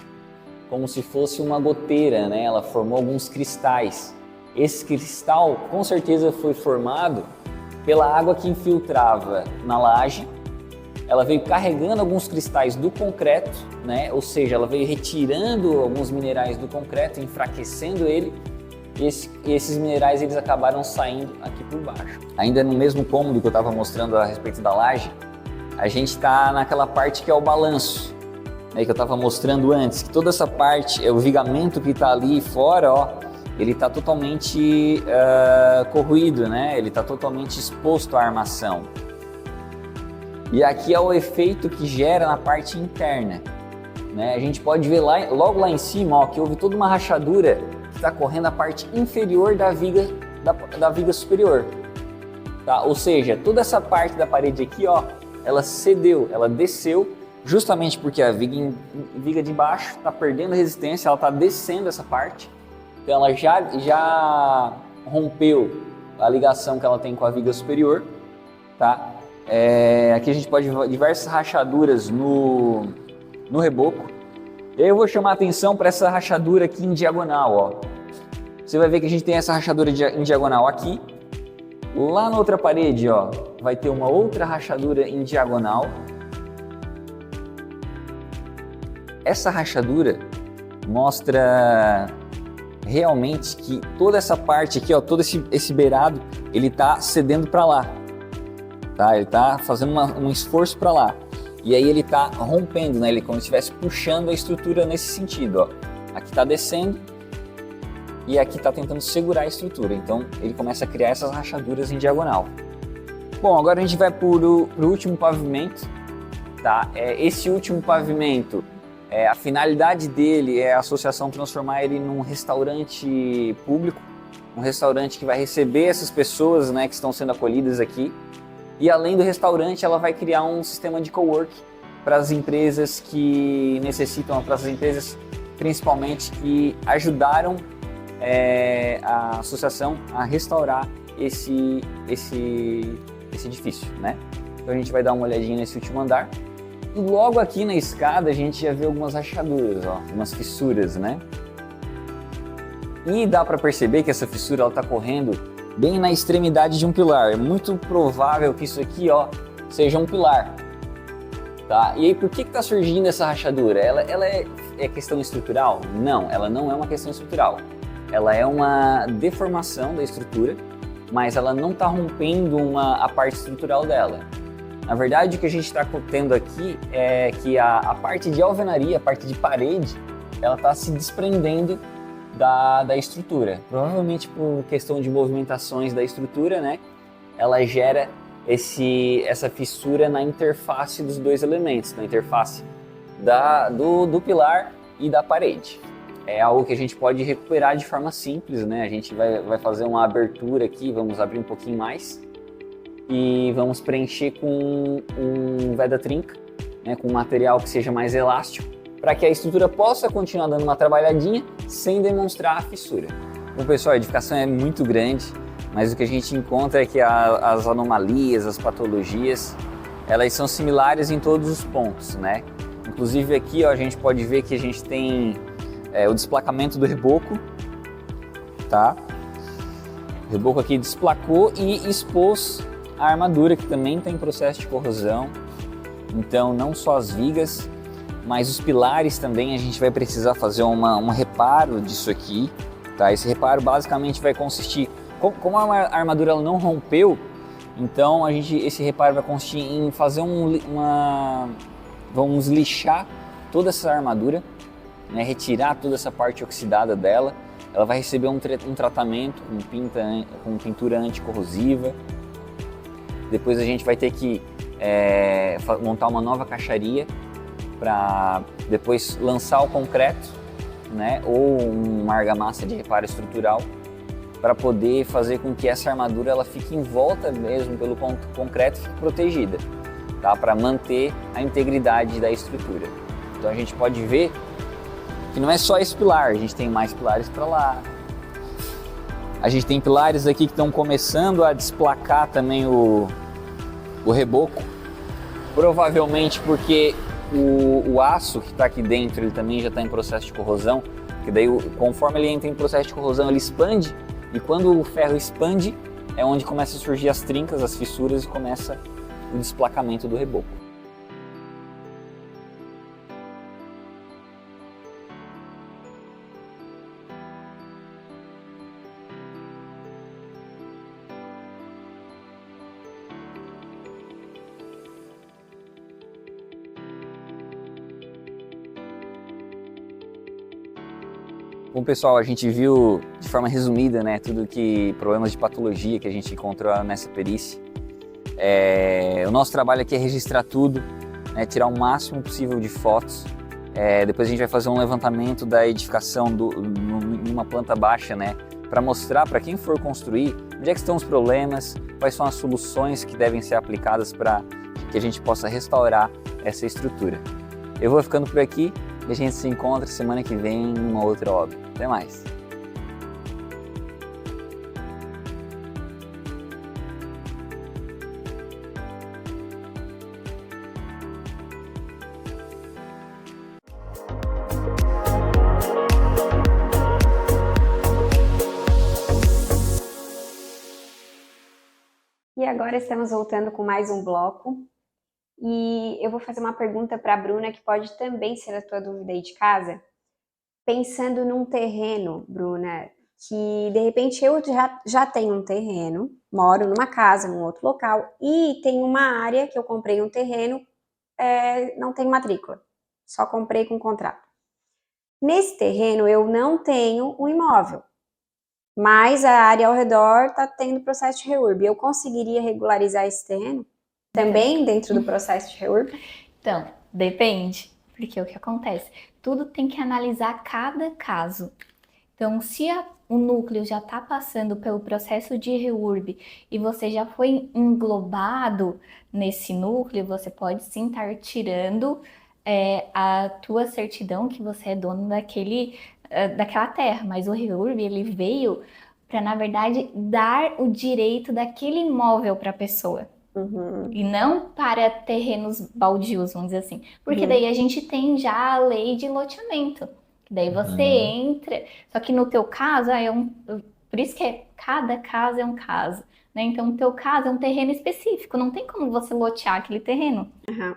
como se fosse uma goteira, né? Ela formou alguns cristais. Esse cristal com certeza foi formado pela água que infiltrava na laje. Ela veio carregando alguns cristais do concreto, né? Ou seja, ela veio retirando alguns minerais do concreto, enfraquecendo ele, e esses minerais eles acabaram saindo aqui por baixo. Ainda no mesmo cômodo que eu estava mostrando a respeito da laje, a gente está naquela parte que é o balanço, né, que eu estava mostrando antes, que toda essa parte, o vigamento que está ali fora, ó, ele está totalmente corroído, né? Ele está totalmente exposto à armação. E aqui é o efeito que gera na parte interna, né? A gente pode ver logo lá em cima, ó, que houve toda uma rachadura que está correndo a parte inferior da viga superior, tá? Ou seja, toda essa parte da parede aqui, ó, ela cedeu, ela desceu, justamente porque a viga de baixo está perdendo resistência, ela está descendo essa parte, então ela já rompeu a ligação que ela tem com a viga superior, tá? Aqui a gente pode ver diversas rachaduras no reboco, E aí eu vou chamar a atenção para essa rachadura aqui em diagonal, ó. Você vai ver que a gente tem essa rachadura em diagonal aqui. Lá na outra parede, ó, vai ter uma outra rachadura em diagonal. Essa rachadura mostra realmente que toda essa parte aqui, ó, todo esse beirado, ele tá cedendo para lá, tá? Ele tá fazendo um esforço para lá. E aí ele tá rompendo, né? Ele como se estivesse puxando a estrutura nesse sentido, ó. Aqui tá descendo e aqui tá tentando segurar a estrutura. Então ele começa a criar essas rachaduras em diagonal. Bom, agora a gente vai pro último pavimento, tá? Esse último pavimento, a finalidade dele é a associação transformar ele num restaurante público, um restaurante que vai receber essas pessoas, né, que estão sendo acolhidas aqui. E além do restaurante, ela vai criar um sistema de cowork para as empresas que necessitam, para as empresas principalmente que ajudaram a associação a restaurar esse edifício, né? Então a gente vai dar uma olhadinha nesse último andar. E logo aqui na escada a gente já vê algumas rachaduras, ó, umas fissuras, né? E dá para perceber que essa fissura está correndo bem na extremidade de um pilar. É muito provável que isso aqui, ó, seja um pilar, tá? E aí por que está surgindo essa rachadura? Ela é questão estrutural? Não, ela não é uma questão estrutural. Ela é uma deformação da estrutura, mas ela não está rompendo a parte estrutural dela. Na verdade, o que a gente está tendo aqui é que a parte de alvenaria, a parte de parede, ela está se desprendendo da estrutura. Provavelmente por questão de movimentações da estrutura, né? Ela gera essa fissura na interface dos dois elementos, na interface do pilar e da parede. É algo que a gente pode recuperar de forma simples, né? A gente vai fazer uma abertura aqui, vamos abrir um pouquinho mais e vamos preencher com um veda-trinca, né? Com um material que seja mais elástico, para que a estrutura possa continuar dando uma trabalhadinha sem demonstrar a fissura. Bom, pessoal, a edificação é muito grande, mas o que a gente encontra é que as anomalias, as patologias, elas são similares em todos os pontos, né? Inclusive aqui, ó, a gente pode ver que a gente tem o desplacamento do reboco, tá? O reboco aqui desplacou e expôs a armadura, que também está em processo de corrosão. Então, não só as vigas, mas os pilares também a gente vai precisar fazer um reparo disso aqui, tá? Esse reparo basicamente vai consistir, como a armadura ela não rompeu, então esse reparo vai consistir em fazer vamos lixar toda essa armadura, né? Retirar toda essa parte oxidada dela. Ela vai receber um tratamento com pintura anticorrosiva. Depois a gente vai ter que montar uma nova caixaria para depois lançar o concreto, né, ou uma argamassa de reparo estrutural, para poder fazer com que essa armadura ela fique em volta mesmo pelo concreto, fique protegida, tá, para manter a integridade da estrutura. Então a gente pode ver que não é só esse pilar, a gente tem mais pilares para lá. A gente tem pilares aqui que estão começando a desplacar também o reboco, provavelmente porque o aço que está aqui dentro ele também já está em processo de corrosão, que daí conforme ele entra em processo de corrosão ele expande, e quando o ferro expande é onde começa a surgir as trincas, as fissuras e começa o desplacamento do reboco. Bom, pessoal, a gente viu de forma resumida, né, problemas de patologia que a gente encontrou nessa perícia. O nosso trabalho aqui é registrar tudo, né, tirar o máximo possível de fotos. Depois a gente vai fazer um levantamento da edificação numa planta baixa, né, para mostrar para quem for construir onde é que estão os problemas, quais são as soluções que devem ser aplicadas para que a gente possa restaurar essa estrutura. Eu vou ficando por aqui e a gente se encontra semana que vem em uma outra obra. Até mais! agora estamos voltando com mais um bloco. E eu vou fazer uma pergunta para a Bruna, que pode também ser a tua dúvida aí de casa. Pensando num terreno, Bruna, que de repente eu já tenho um terreno, moro numa casa, num outro local, e tem uma área que eu comprei um terreno, não tem matrícula, só comprei com contrato. Nesse terreno eu não tenho um imóvel, mas a área ao redor está tendo processo de REURB. Eu conseguiria regularizar esse terreno também dentro do processo de REURB? Então, depende, porque o que acontece? Tudo tem que analisar cada caso. Então, se o núcleo já está passando pelo processo de REURB e você já foi englobado nesse núcleo, você pode sim estar tirando a tua certidão que você é dono daquela terra. Mas o REURB, ele veio para, na verdade, dar o direito daquele imóvel para a pessoa. E não para terrenos baldios, vamos dizer assim. Porque daí a gente tem já a lei de loteamento. Daí você entra, só que no teu caso, por isso que cada caso é um caso, né? Então, o teu caso é um terreno específico, não tem como você lotear aquele terreno.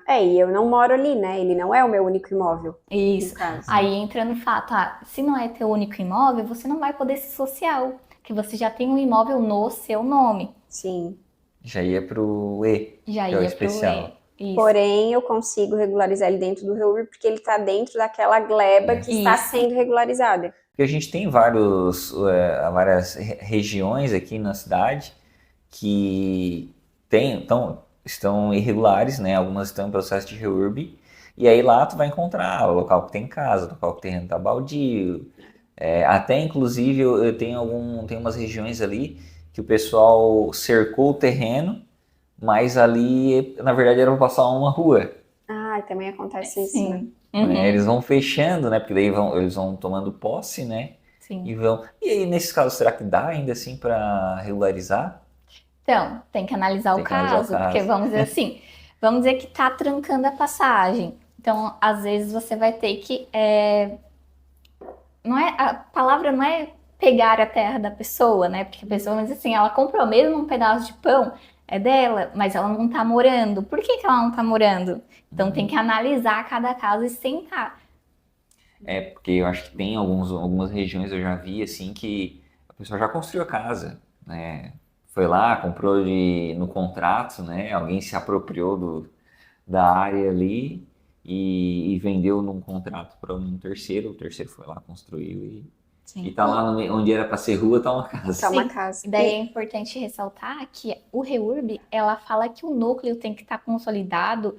E eu não moro ali, né? Ele não é o meu único imóvel. Isso. Aí entra no fato, se não é teu único imóvel, você não vai poder ser social, que você já tem um imóvel no seu nome. Sim. Já ia pro E, Já que é o ia pro especial. E. Isso. Porém, eu consigo regularizar ele dentro do REURB porque ele está dentro daquela gleba que está sendo regularizada. Porque a gente tem várias regiões aqui na cidade que estão irregulares, né? Algumas estão em processo de REURB. E aí lá tu vai encontrar o local que tem casa, o local que o terreno está baldio. Até inclusive eu tenho umas regiões ali que o pessoal cercou o terreno, mas ali, na verdade, era para passar uma rua. Também acontece isso, né? Eles vão fechando, né? Porque daí eles vão tomando posse, né? Sim. E aí, nesses casos, será que dá ainda assim para regularizar? Então, tem que analisar o caso, porque vamos dizer assim, vamos dizer que tá trancando a passagem. Então, às vezes você vai ter que... a palavra não é pegar a terra da pessoa, né? Porque a pessoa, mas assim, ela comprou mesmo um pedaço de pão, é dela, mas ela não tá morando. Por que ela não tá morando? Então tem que analisar cada caso e sentar. Porque eu acho que tem algumas regiões, eu já vi assim, que a pessoa já construiu a casa, né? Foi lá, comprou no contrato, né? Alguém se apropriou da área ali e vendeu num contrato para um terceiro. O terceiro foi lá, construiu e tá lá onde era para ser rua, tá uma casa. Tá uma casa. E daí é importante ressaltar que o REURB, ela fala que o núcleo tem que estar consolidado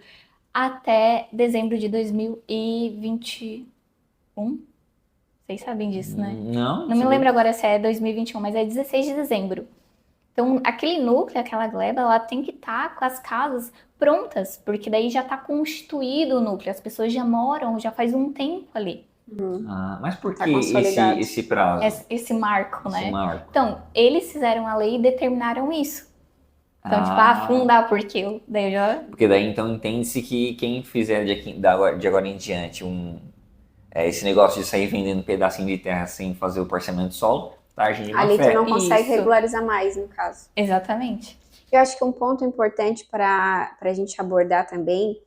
até dezembro de 2021. Vocês sabem disso, né? Não me lembro agora se é 2021, mas é 16 de dezembro. Então, aquele núcleo, aquela gleba, ela tem que estar com as casas prontas, porque daí já está constituído o núcleo, as pessoas já moram, já faz um tempo ali. Mas por que esse prazo? Esse marco, né? Esse marco. Então, eles fizeram a lei e determinaram isso. Então, afundar, porque daí eu já... Porque daí, então, entende-se que quem fizer de agora em diante esse negócio de sair vendendo um pedacinho de terra sem fazer o parcelamento de solo, tá agindo na fé. Ali tu não consegue regularizar mais, no caso. Exatamente. Eu acho que um ponto importante para a gente abordar também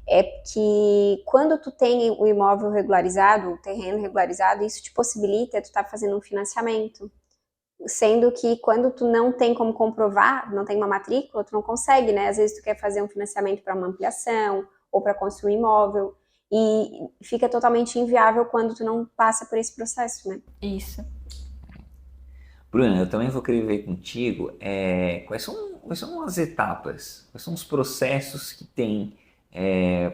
é que quando tu tem o imóvel regularizado, o terreno regularizado, isso te possibilita tu estar fazendo um financiamento. Sendo que quando tu não tem como comprovar, não tem uma matrícula, tu não consegue, né? Às vezes tu quer fazer um financiamento para uma ampliação ou para construir um imóvel e fica totalmente inviável quando tu não passa por esse processo, né? Isso. Bruna, eu também vou querer ver contigo quais são as etapas, quais são os processos que tem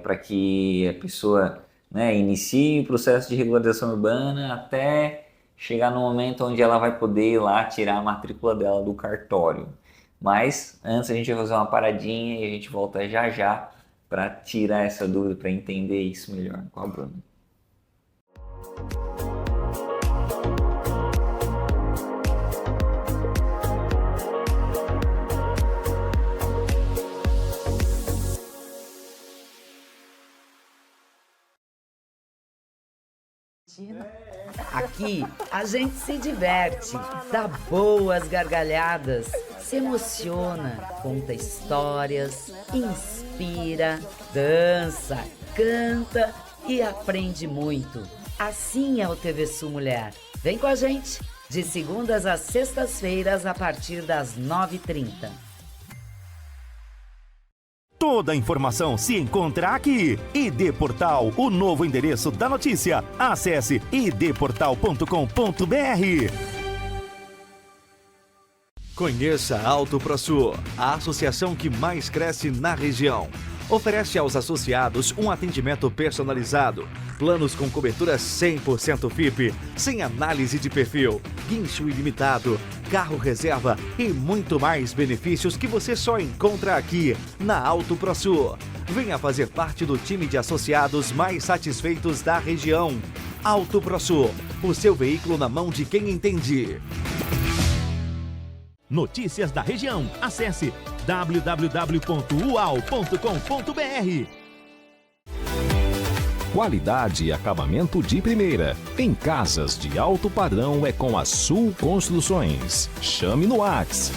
para que a pessoa, né, inicie o processo de regularização urbana até chegar no momento onde ela vai poder ir lá tirar a matrícula dela do cartório. Mas antes a gente vai fazer uma paradinha e a gente volta já para tirar essa dúvida, para entender isso melhor com a Bruna. Imagina. Aqui a gente se diverte, dá boas gargalhadas, se emociona, conta histórias, inspira, dança, canta e aprende muito. Assim é o TV Sul Mulher. Vem com a gente, de segundas às sextas-feiras, a partir das 9h30. Toda a informação se encontra aqui. ID Portal, o novo endereço da notícia. Acesse idportal.com.br. Conheça a Auto ProSul, a associação que mais cresce na região. Oferece aos associados um atendimento personalizado, planos com cobertura 100% FIP, sem análise de perfil, guincho ilimitado, carro reserva e muito mais benefícios que você só encontra aqui na Auto ProSul. Venha fazer parte do time de associados mais satisfeitos da região. Auto ProSul, o seu veículo na mão de quem entende. Notícias da região. Acesse www.ual.com.br. Qualidade e acabamento de primeira. Em casas de alto padrão é com a Sul Construções. Chame no WhatsApp.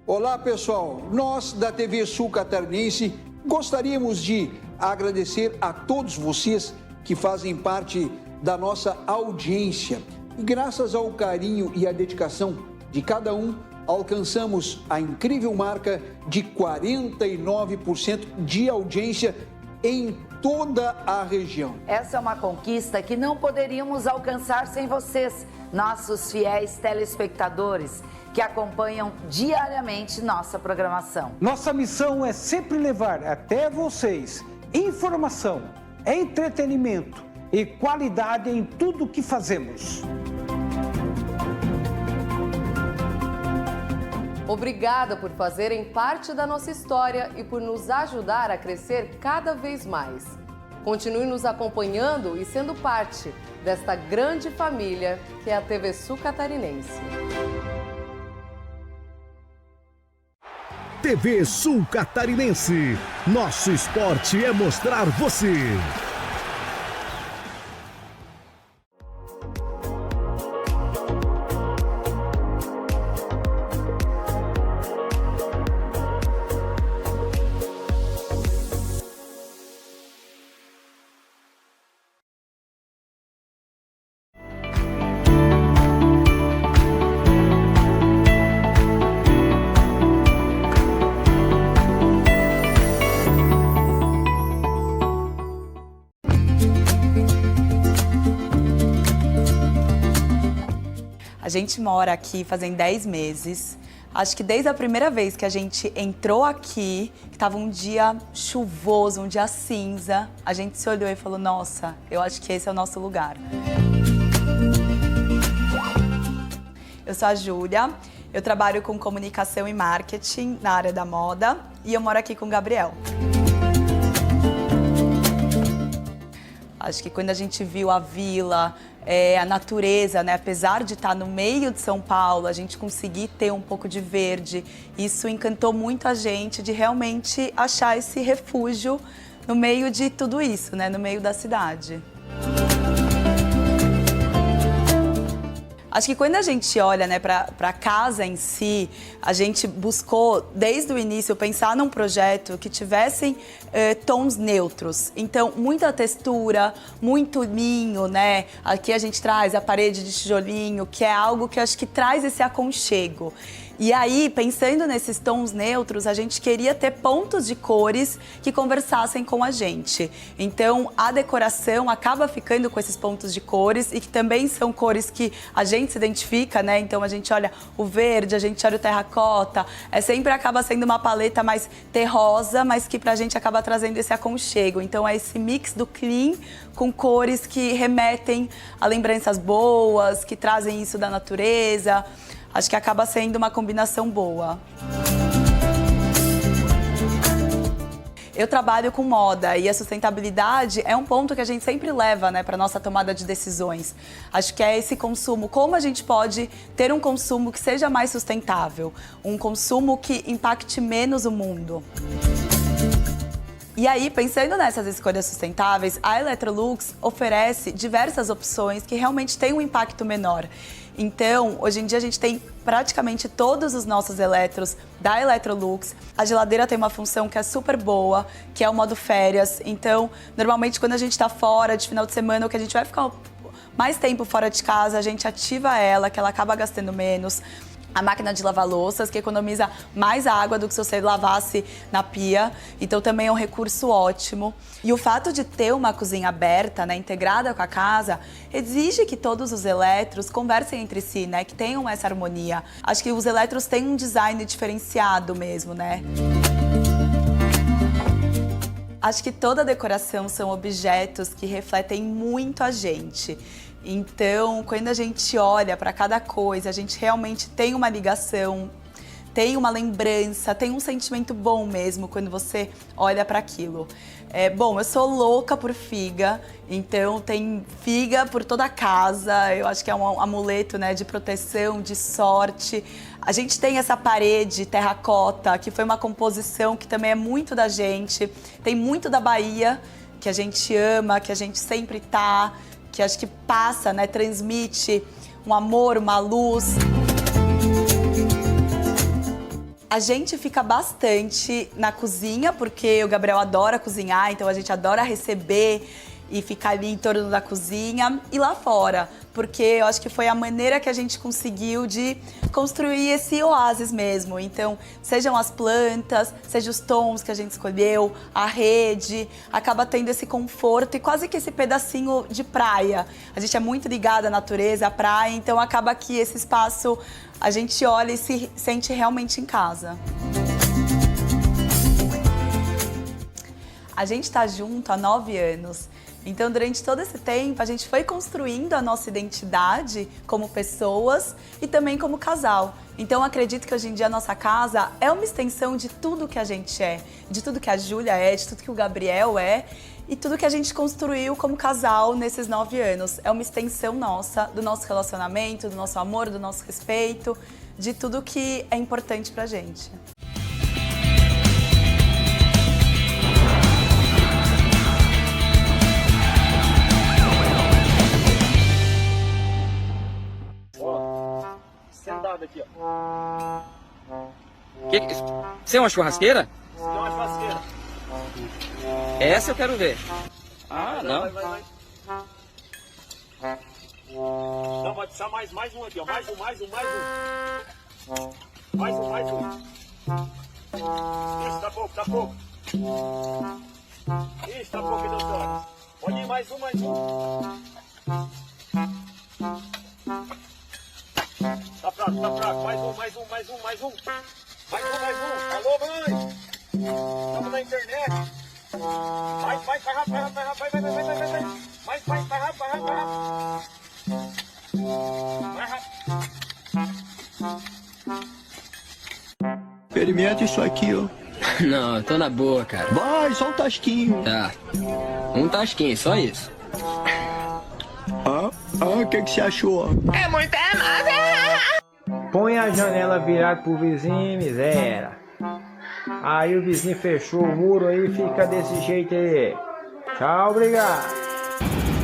Olá pessoal, nós da TV Sul Catarinense gostaríamos de agradecer a todos vocês que fazem parte da nossa audiência. E graças ao carinho e à dedicação de cada um, alcançamos a incrível marca de 49% de audiência em toda a região. Essa é uma conquista que não poderíamos alcançar sem vocês, nossos fiéis telespectadores, que acompanham diariamente nossa programação. Nossa missão é sempre levar até vocês informação, entretenimento e qualidade em tudo que fazemos. Obrigada por fazerem parte da nossa história e por nos ajudar a crescer cada vez mais. Continue nos acompanhando e sendo parte desta grande família que é a TV Sul Catarinense. TV Sul Catarinense. Nosso esporte é mostrar você. A gente mora aqui fazem 10 meses. Acho que desde a primeira vez que a gente entrou aqui, que estava um dia chuvoso, um dia cinza, a gente se olhou e falou, nossa, eu acho que esse é o nosso lugar. Eu sou a Júlia, eu trabalho com comunicação e marketing na área da moda e eu moro aqui com o Gabriel. Acho que quando a gente viu a vila, a natureza, né? Apesar de estar no meio de São Paulo, a gente conseguir ter um pouco de verde, isso encantou muito a gente de realmente achar esse refúgio no meio de tudo isso, né? No meio da cidade. Acho que quando a gente olha, né, para a casa em si, a gente buscou, desde o início, pensar num projeto que tivessem tons neutros. Então, muita textura, muito linho, né? Aqui a gente traz a parede de tijolinho, que é algo que eu acho que traz esse aconchego. E aí, pensando nesses tons neutros, a gente queria ter pontos de cores que conversassem com a gente. Então, a decoração acaba ficando com esses pontos de cores e que também são cores que a gente se identifica, né? Então, a gente olha o verde, a gente olha o terracota, sempre acaba sendo uma paleta mais terrosa, mas que pra gente acaba trazendo esse aconchego. Então, é esse mix do clean com cores que remetem a lembranças boas, que trazem isso da natureza. Acho que acaba sendo uma combinação boa. Eu trabalho com moda e a sustentabilidade é um ponto que a gente sempre leva, né, para nossa tomada de decisões. Acho que é esse consumo, como a gente pode ter um consumo que seja mais sustentável, um consumo que impacte menos o mundo. E aí, pensando nessas escolhas sustentáveis, a Electrolux oferece diversas opções que realmente têm um impacto menor. Então, hoje em dia a gente tem praticamente todos os nossos eletros da Electrolux. A geladeira tem uma função que é super boa, que é o modo férias. Então, normalmente quando a gente está fora de final de semana, ou que a gente vai ficar mais tempo fora de casa, a gente ativa ela, que ela acaba gastando menos. A máquina de lavar louças, que economiza mais água do que se você lavasse na pia. Então também é um recurso ótimo. E o fato de ter uma cozinha aberta, né, integrada com a casa, exige que todos os eletros conversem entre si, né, que tenham essa harmonia. Acho que os eletros têm um design diferenciado mesmo, né? Acho que toda decoração são objetos que refletem muito a gente. Então, quando a gente olha para cada coisa, a gente realmente tem uma ligação, tem uma lembrança, tem um sentimento bom mesmo quando você olha para aquilo. Bom, eu sou louca por figa, então tem figa por toda a casa. Eu acho que é um amuleto, né, de proteção, de sorte. A gente tem essa parede terracota, que foi uma composição que também é muito da gente. Tem muito da Bahia, que a gente ama, que a gente sempre tá, que acho que passa, né, transmite um amor, uma luz. A gente fica bastante na cozinha, porque o Gabriel adora cozinhar, então a gente adora receber e ficar ali em torno da cozinha. E lá fora, porque eu acho que foi a maneira que a gente conseguiu de construir esse oásis mesmo. Então, sejam as plantas, sejam os tons que a gente escolheu, a rede, acaba tendo esse conforto e quase que esse pedacinho de praia. A gente é muito ligada à natureza, à praia, então acaba que esse espaço a gente olha e se sente realmente em casa. A gente está junto há 9 anos. Então, durante todo esse tempo, a gente foi construindo a nossa identidade como pessoas e também como casal. Então, acredito que hoje em dia a nossa casa é uma extensão de tudo que a gente é, de tudo que a Júlia é, de tudo que o Gabriel é e tudo que a gente construiu como casal nesses 9 anos. É uma extensão nossa, do nosso relacionamento, do nosso amor, do nosso respeito, de tudo que é importante pra gente. Aqui, ó. Você é uma churrasqueira? Você é uma churrasqueira. Essa eu quero ver. Ah, não. Vai. Não, pode puxar mais um aqui, ó. Mais um. Mais um. Isso, tá pouco. Isso, tá pouco, doutor. Pode ir mais um. Tá fraco. Mais um. Alô, mãe. Estamos na internet. Vai rápido. Vai rápido. Experimenta isso aqui, ó. Não, eu tô na boa, cara. Vai, só um tasquinho. Tá. Um tasquinho, só isso. O que você achou? É muita massa! Põe a janela virada pro vizinho, miséria. Aí o vizinho fechou o muro aí, fica desse jeito aí. Tchau, obrigado.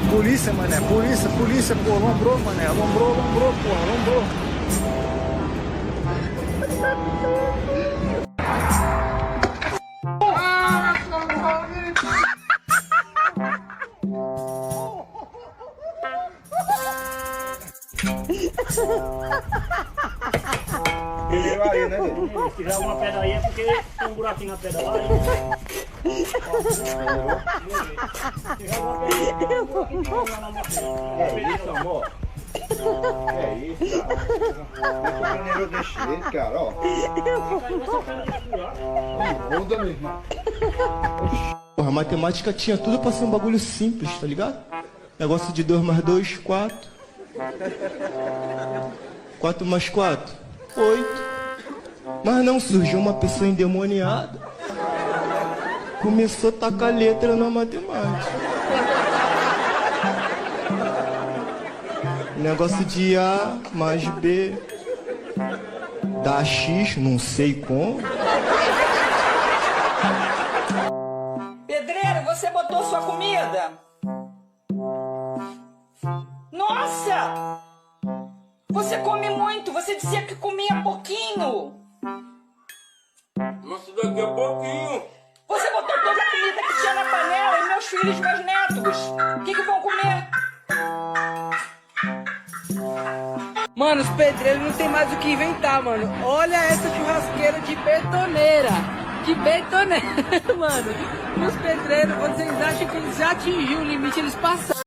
Polícia, mané, polícia, pô, alombrou, mané, alombrou, porra, alombrou. Aí, né, se joga uma pedra aí é porque tem um buraquinho na pedra lá. É isso, amor? É isso, cara. Eu deixei, cara, ó. Muda, meu irmão. Porra, a matemática tinha tudo pra ser um bagulho simples, tá ligado? Negócio de 2 mais 2, 4. 4 mais 4, 8. Mas não, surgiu uma pessoa endemoniada. Começou a tacar letra na matemática. Negócio de A mais B dá X, não sei como. daqui a pouquinho. Você botou toda a comida que tinha na panela e meus filhos, meus netos. O que vão comer? Mano, os pedreiros não tem mais o que inventar, mano. Olha essa churrasqueira de betoneira. De betoneira, mano. Os pedreiros, vocês acham que eles já atingiram o limite, eles passaram.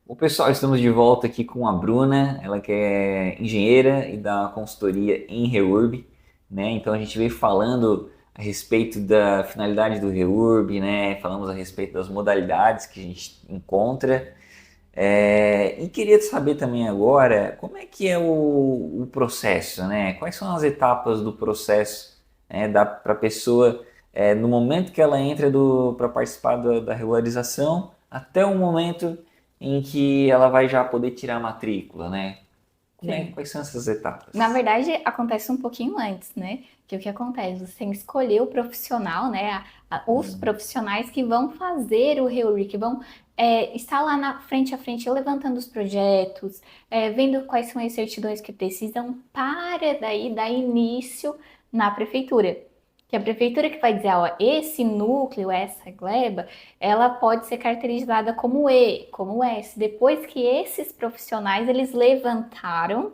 Bom, pessoal, estamos de volta aqui com a Bruna, ela que é engenheira e dá consultoria em REURB, né? Então a gente veio falando a respeito da finalidade do REURB, né? Falamos a respeito das modalidades que a gente encontra. E queria saber também agora como é que é o processo, né? Quais são as etapas do processo, né? Para a pessoa, no momento que ela entra para participar da regularização, até o momento em que ela vai já poder tirar a matrícula, né? Quais são essas etapas? Na verdade, acontece um pouquinho antes, né? Que o que acontece? Você tem que escolher o profissional, né? Os profissionais que vão fazer o REURB, que vão estar lá na frente a frente, levantando os projetos, vendo quais são as certidões que precisam para daí dar início na prefeitura. Que a prefeitura que vai dizer, ó, esse núcleo, essa gleba, ela pode ser caracterizada como E, como S. Depois que esses profissionais, eles levantaram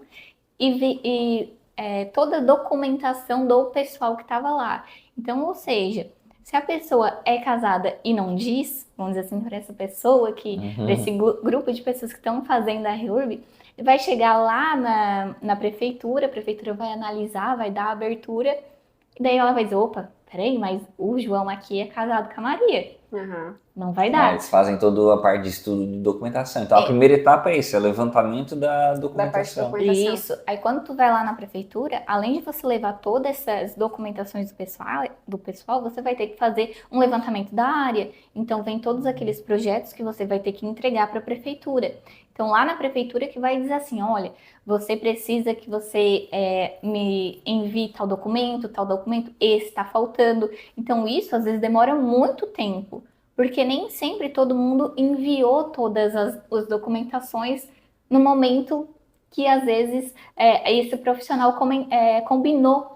toda a documentação do pessoal que estava lá. Então, ou seja, se a pessoa é casada e não diz, vamos dizer assim, para essa pessoa, para esse grupo de pessoas que estão fazendo a REURB, vai chegar lá na prefeitura, a prefeitura vai analisar, vai dar a abertura, e daí ela vai dizer, opa, peraí, mas o João aqui é casado com a Maria. Não vai dar. Eles fazem toda a parte de estudo de documentação. Então a primeira etapa é isso, é o levantamento da documentação. Isso. Aí quando tu vai lá na prefeitura, além de você levar todas essas documentações do pessoal, você vai ter que fazer um levantamento da área. Então vem todos aqueles projetos que você vai ter que entregar para a prefeitura. Então lá na prefeitura que vai dizer assim, olha, você precisa que você me envie tal documento, esse está faltando. Então isso às vezes demora muito tempo, porque nem sempre todo mundo enviou todas as documentações no momento que às vezes esse profissional combinou.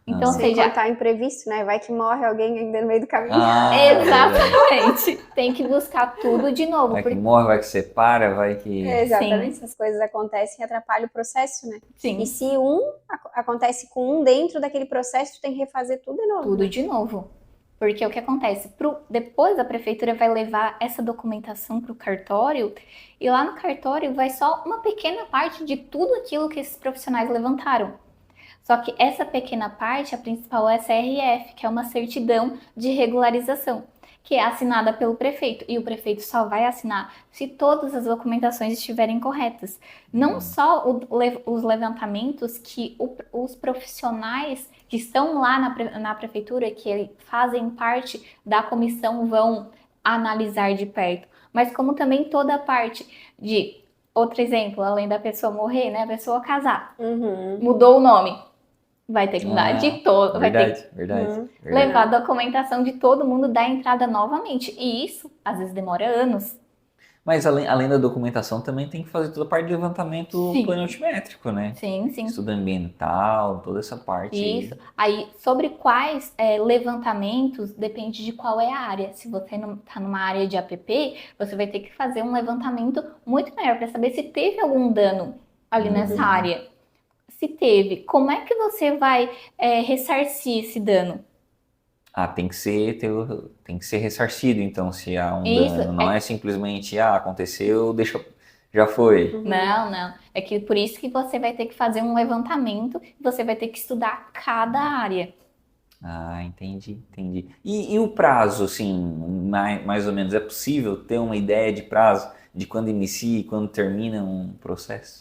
Então, sem contar imprevisto, né? Vai que morre alguém ainda no meio do caminho. Exatamente. Tem que buscar tudo de novo. Vai que morre, vai que separa, vai que... Exatamente. Essas coisas acontecem e atrapalham o processo, né? Sim. E se acontece com um dentro daquele processo, tu tem que refazer tudo de novo. Tudo de novo. Porque o que acontece? Depois a prefeitura vai levar essa documentação para o cartório, e lá no cartório vai só uma pequena parte de tudo aquilo que esses profissionais levantaram. Só que essa pequena parte, a principal é a CRF, que é uma certidão de regularização, que é assinada pelo prefeito. E o prefeito só vai assinar se todas as documentações estiverem corretas. Não só os levantamentos que os profissionais que estão lá na prefeitura, que fazem parte da comissão, vão analisar de perto, mas como também toda a parte de... Outro exemplo, além da pessoa morrer, né? A pessoa casar. Mudou o nome. Vai ter que dar de todo. Verdade. Levar a documentação de todo mundo, dar entrada novamente. E isso, às vezes, demora anos. Mas além da documentação, também tem que fazer toda a parte de levantamento planimétrico, né? Sim. Estudo ambiental, toda essa parte. Isso. Aí, sobre quais levantamentos, depende de qual é a área. Se você não está numa área de APP, você vai ter que fazer um levantamento muito maior para saber se teve algum dano ali nessa área. Se teve, como é que você vai ressarcir esse dano? Tem que ser ressarcido, então, se há um dano. Não é simplesmente, aconteceu, já foi. Não. É que por isso que você vai ter que fazer um levantamento, você vai ter que estudar cada área. Entendi. E o prazo, assim, mais ou menos, é possível ter uma ideia de prazo de quando inicia e quando termina um processo?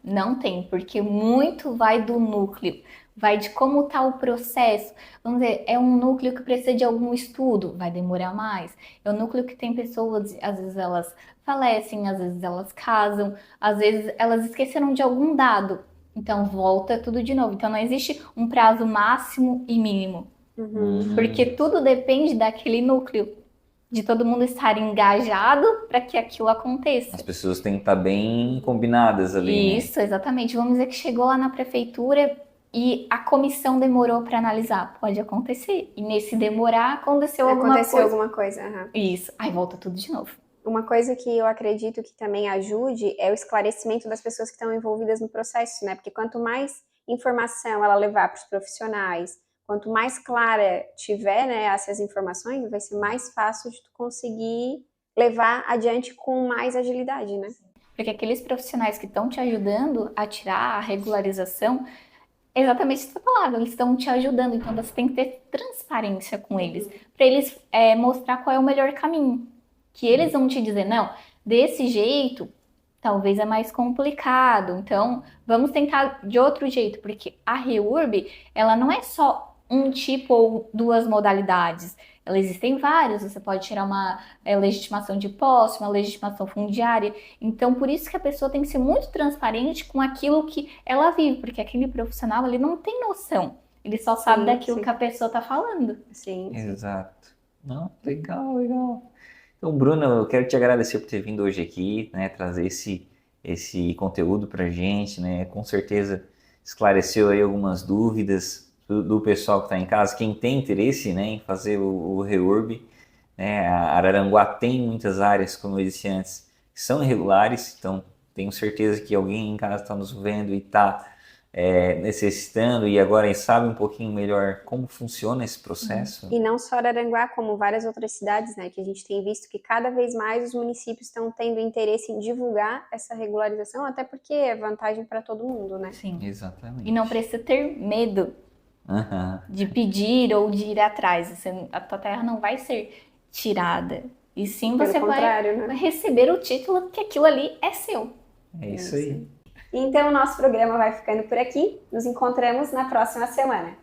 Não tem, porque muito vai do núcleo, vai de como está o processo. Vamos dizer, é um núcleo que precisa de algum estudo, vai demorar mais. É um núcleo que tem pessoas, às vezes elas falecem, às vezes elas casam, às vezes elas esqueceram de algum dado. Então volta tudo de novo. Então não existe um prazo máximo e mínimo. Porque tudo depende daquele núcleo. de todo mundo estar engajado para que aquilo aconteça. As pessoas têm que estar bem combinadas ali. Isso, exatamente. Vamos dizer que chegou lá na prefeitura e a comissão demorou para analisar. Pode acontecer. E nesse demorar, aconteceu alguma coisa. Uhum. Isso. Aí volta tudo de novo. Uma coisa que eu acredito que também ajude é o esclarecimento das pessoas que estão envolvidas no processo, né? Porque quanto mais informação ela levar para os profissionais, quanto mais clara tiver, né, essas informações, vai ser mais fácil de tu conseguir levar adiante com mais agilidade, né? Porque aqueles profissionais que estão te ajudando a tirar a regularização, exatamente essa palavra, eles estão te ajudando, então você tem que ter transparência com eles, para eles mostrar qual é o melhor caminho. Que eles vão te dizer, não, desse jeito, talvez é mais complicado, então vamos tentar de outro jeito, porque a REURB, ela não é só um tipo ou duas modalidades, existem várias, você pode tirar uma legitimação de posse, uma legitimação fundiária, então por isso que a pessoa tem que ser muito transparente com aquilo que ela vive, porque aquele profissional, ele não tem noção, ele só sabe daquilo que a pessoa está falando. Sim. Exato. Não, legal. Então, Bruna, eu quero te agradecer por ter vindo hoje aqui, né, trazer esse conteúdo pra gente, né, com certeza esclareceu aí algumas dúvidas do pessoal que está em casa, quem tem interesse, né, em fazer o REURB, né, a Araranguá tem muitas áreas, como eu disse antes, que são irregulares, então tenho certeza que alguém em casa está nos vendo e está necessitando e agora sabe um pouquinho melhor como funciona esse processo. E não só Araranguá, como várias outras cidades, né, que a gente tem visto que cada vez mais os municípios estão tendo interesse em divulgar essa regularização, até porque é vantagem para todo mundo, né? Sim. Exatamente. E não precisa ter medo de pedir ou de ir atrás. A tua terra não vai ser tirada. E sim você vai receber o título, que aquilo ali é seu. É isso aí. Então o nosso programa vai ficando por aqui. Nos encontramos na próxima semana.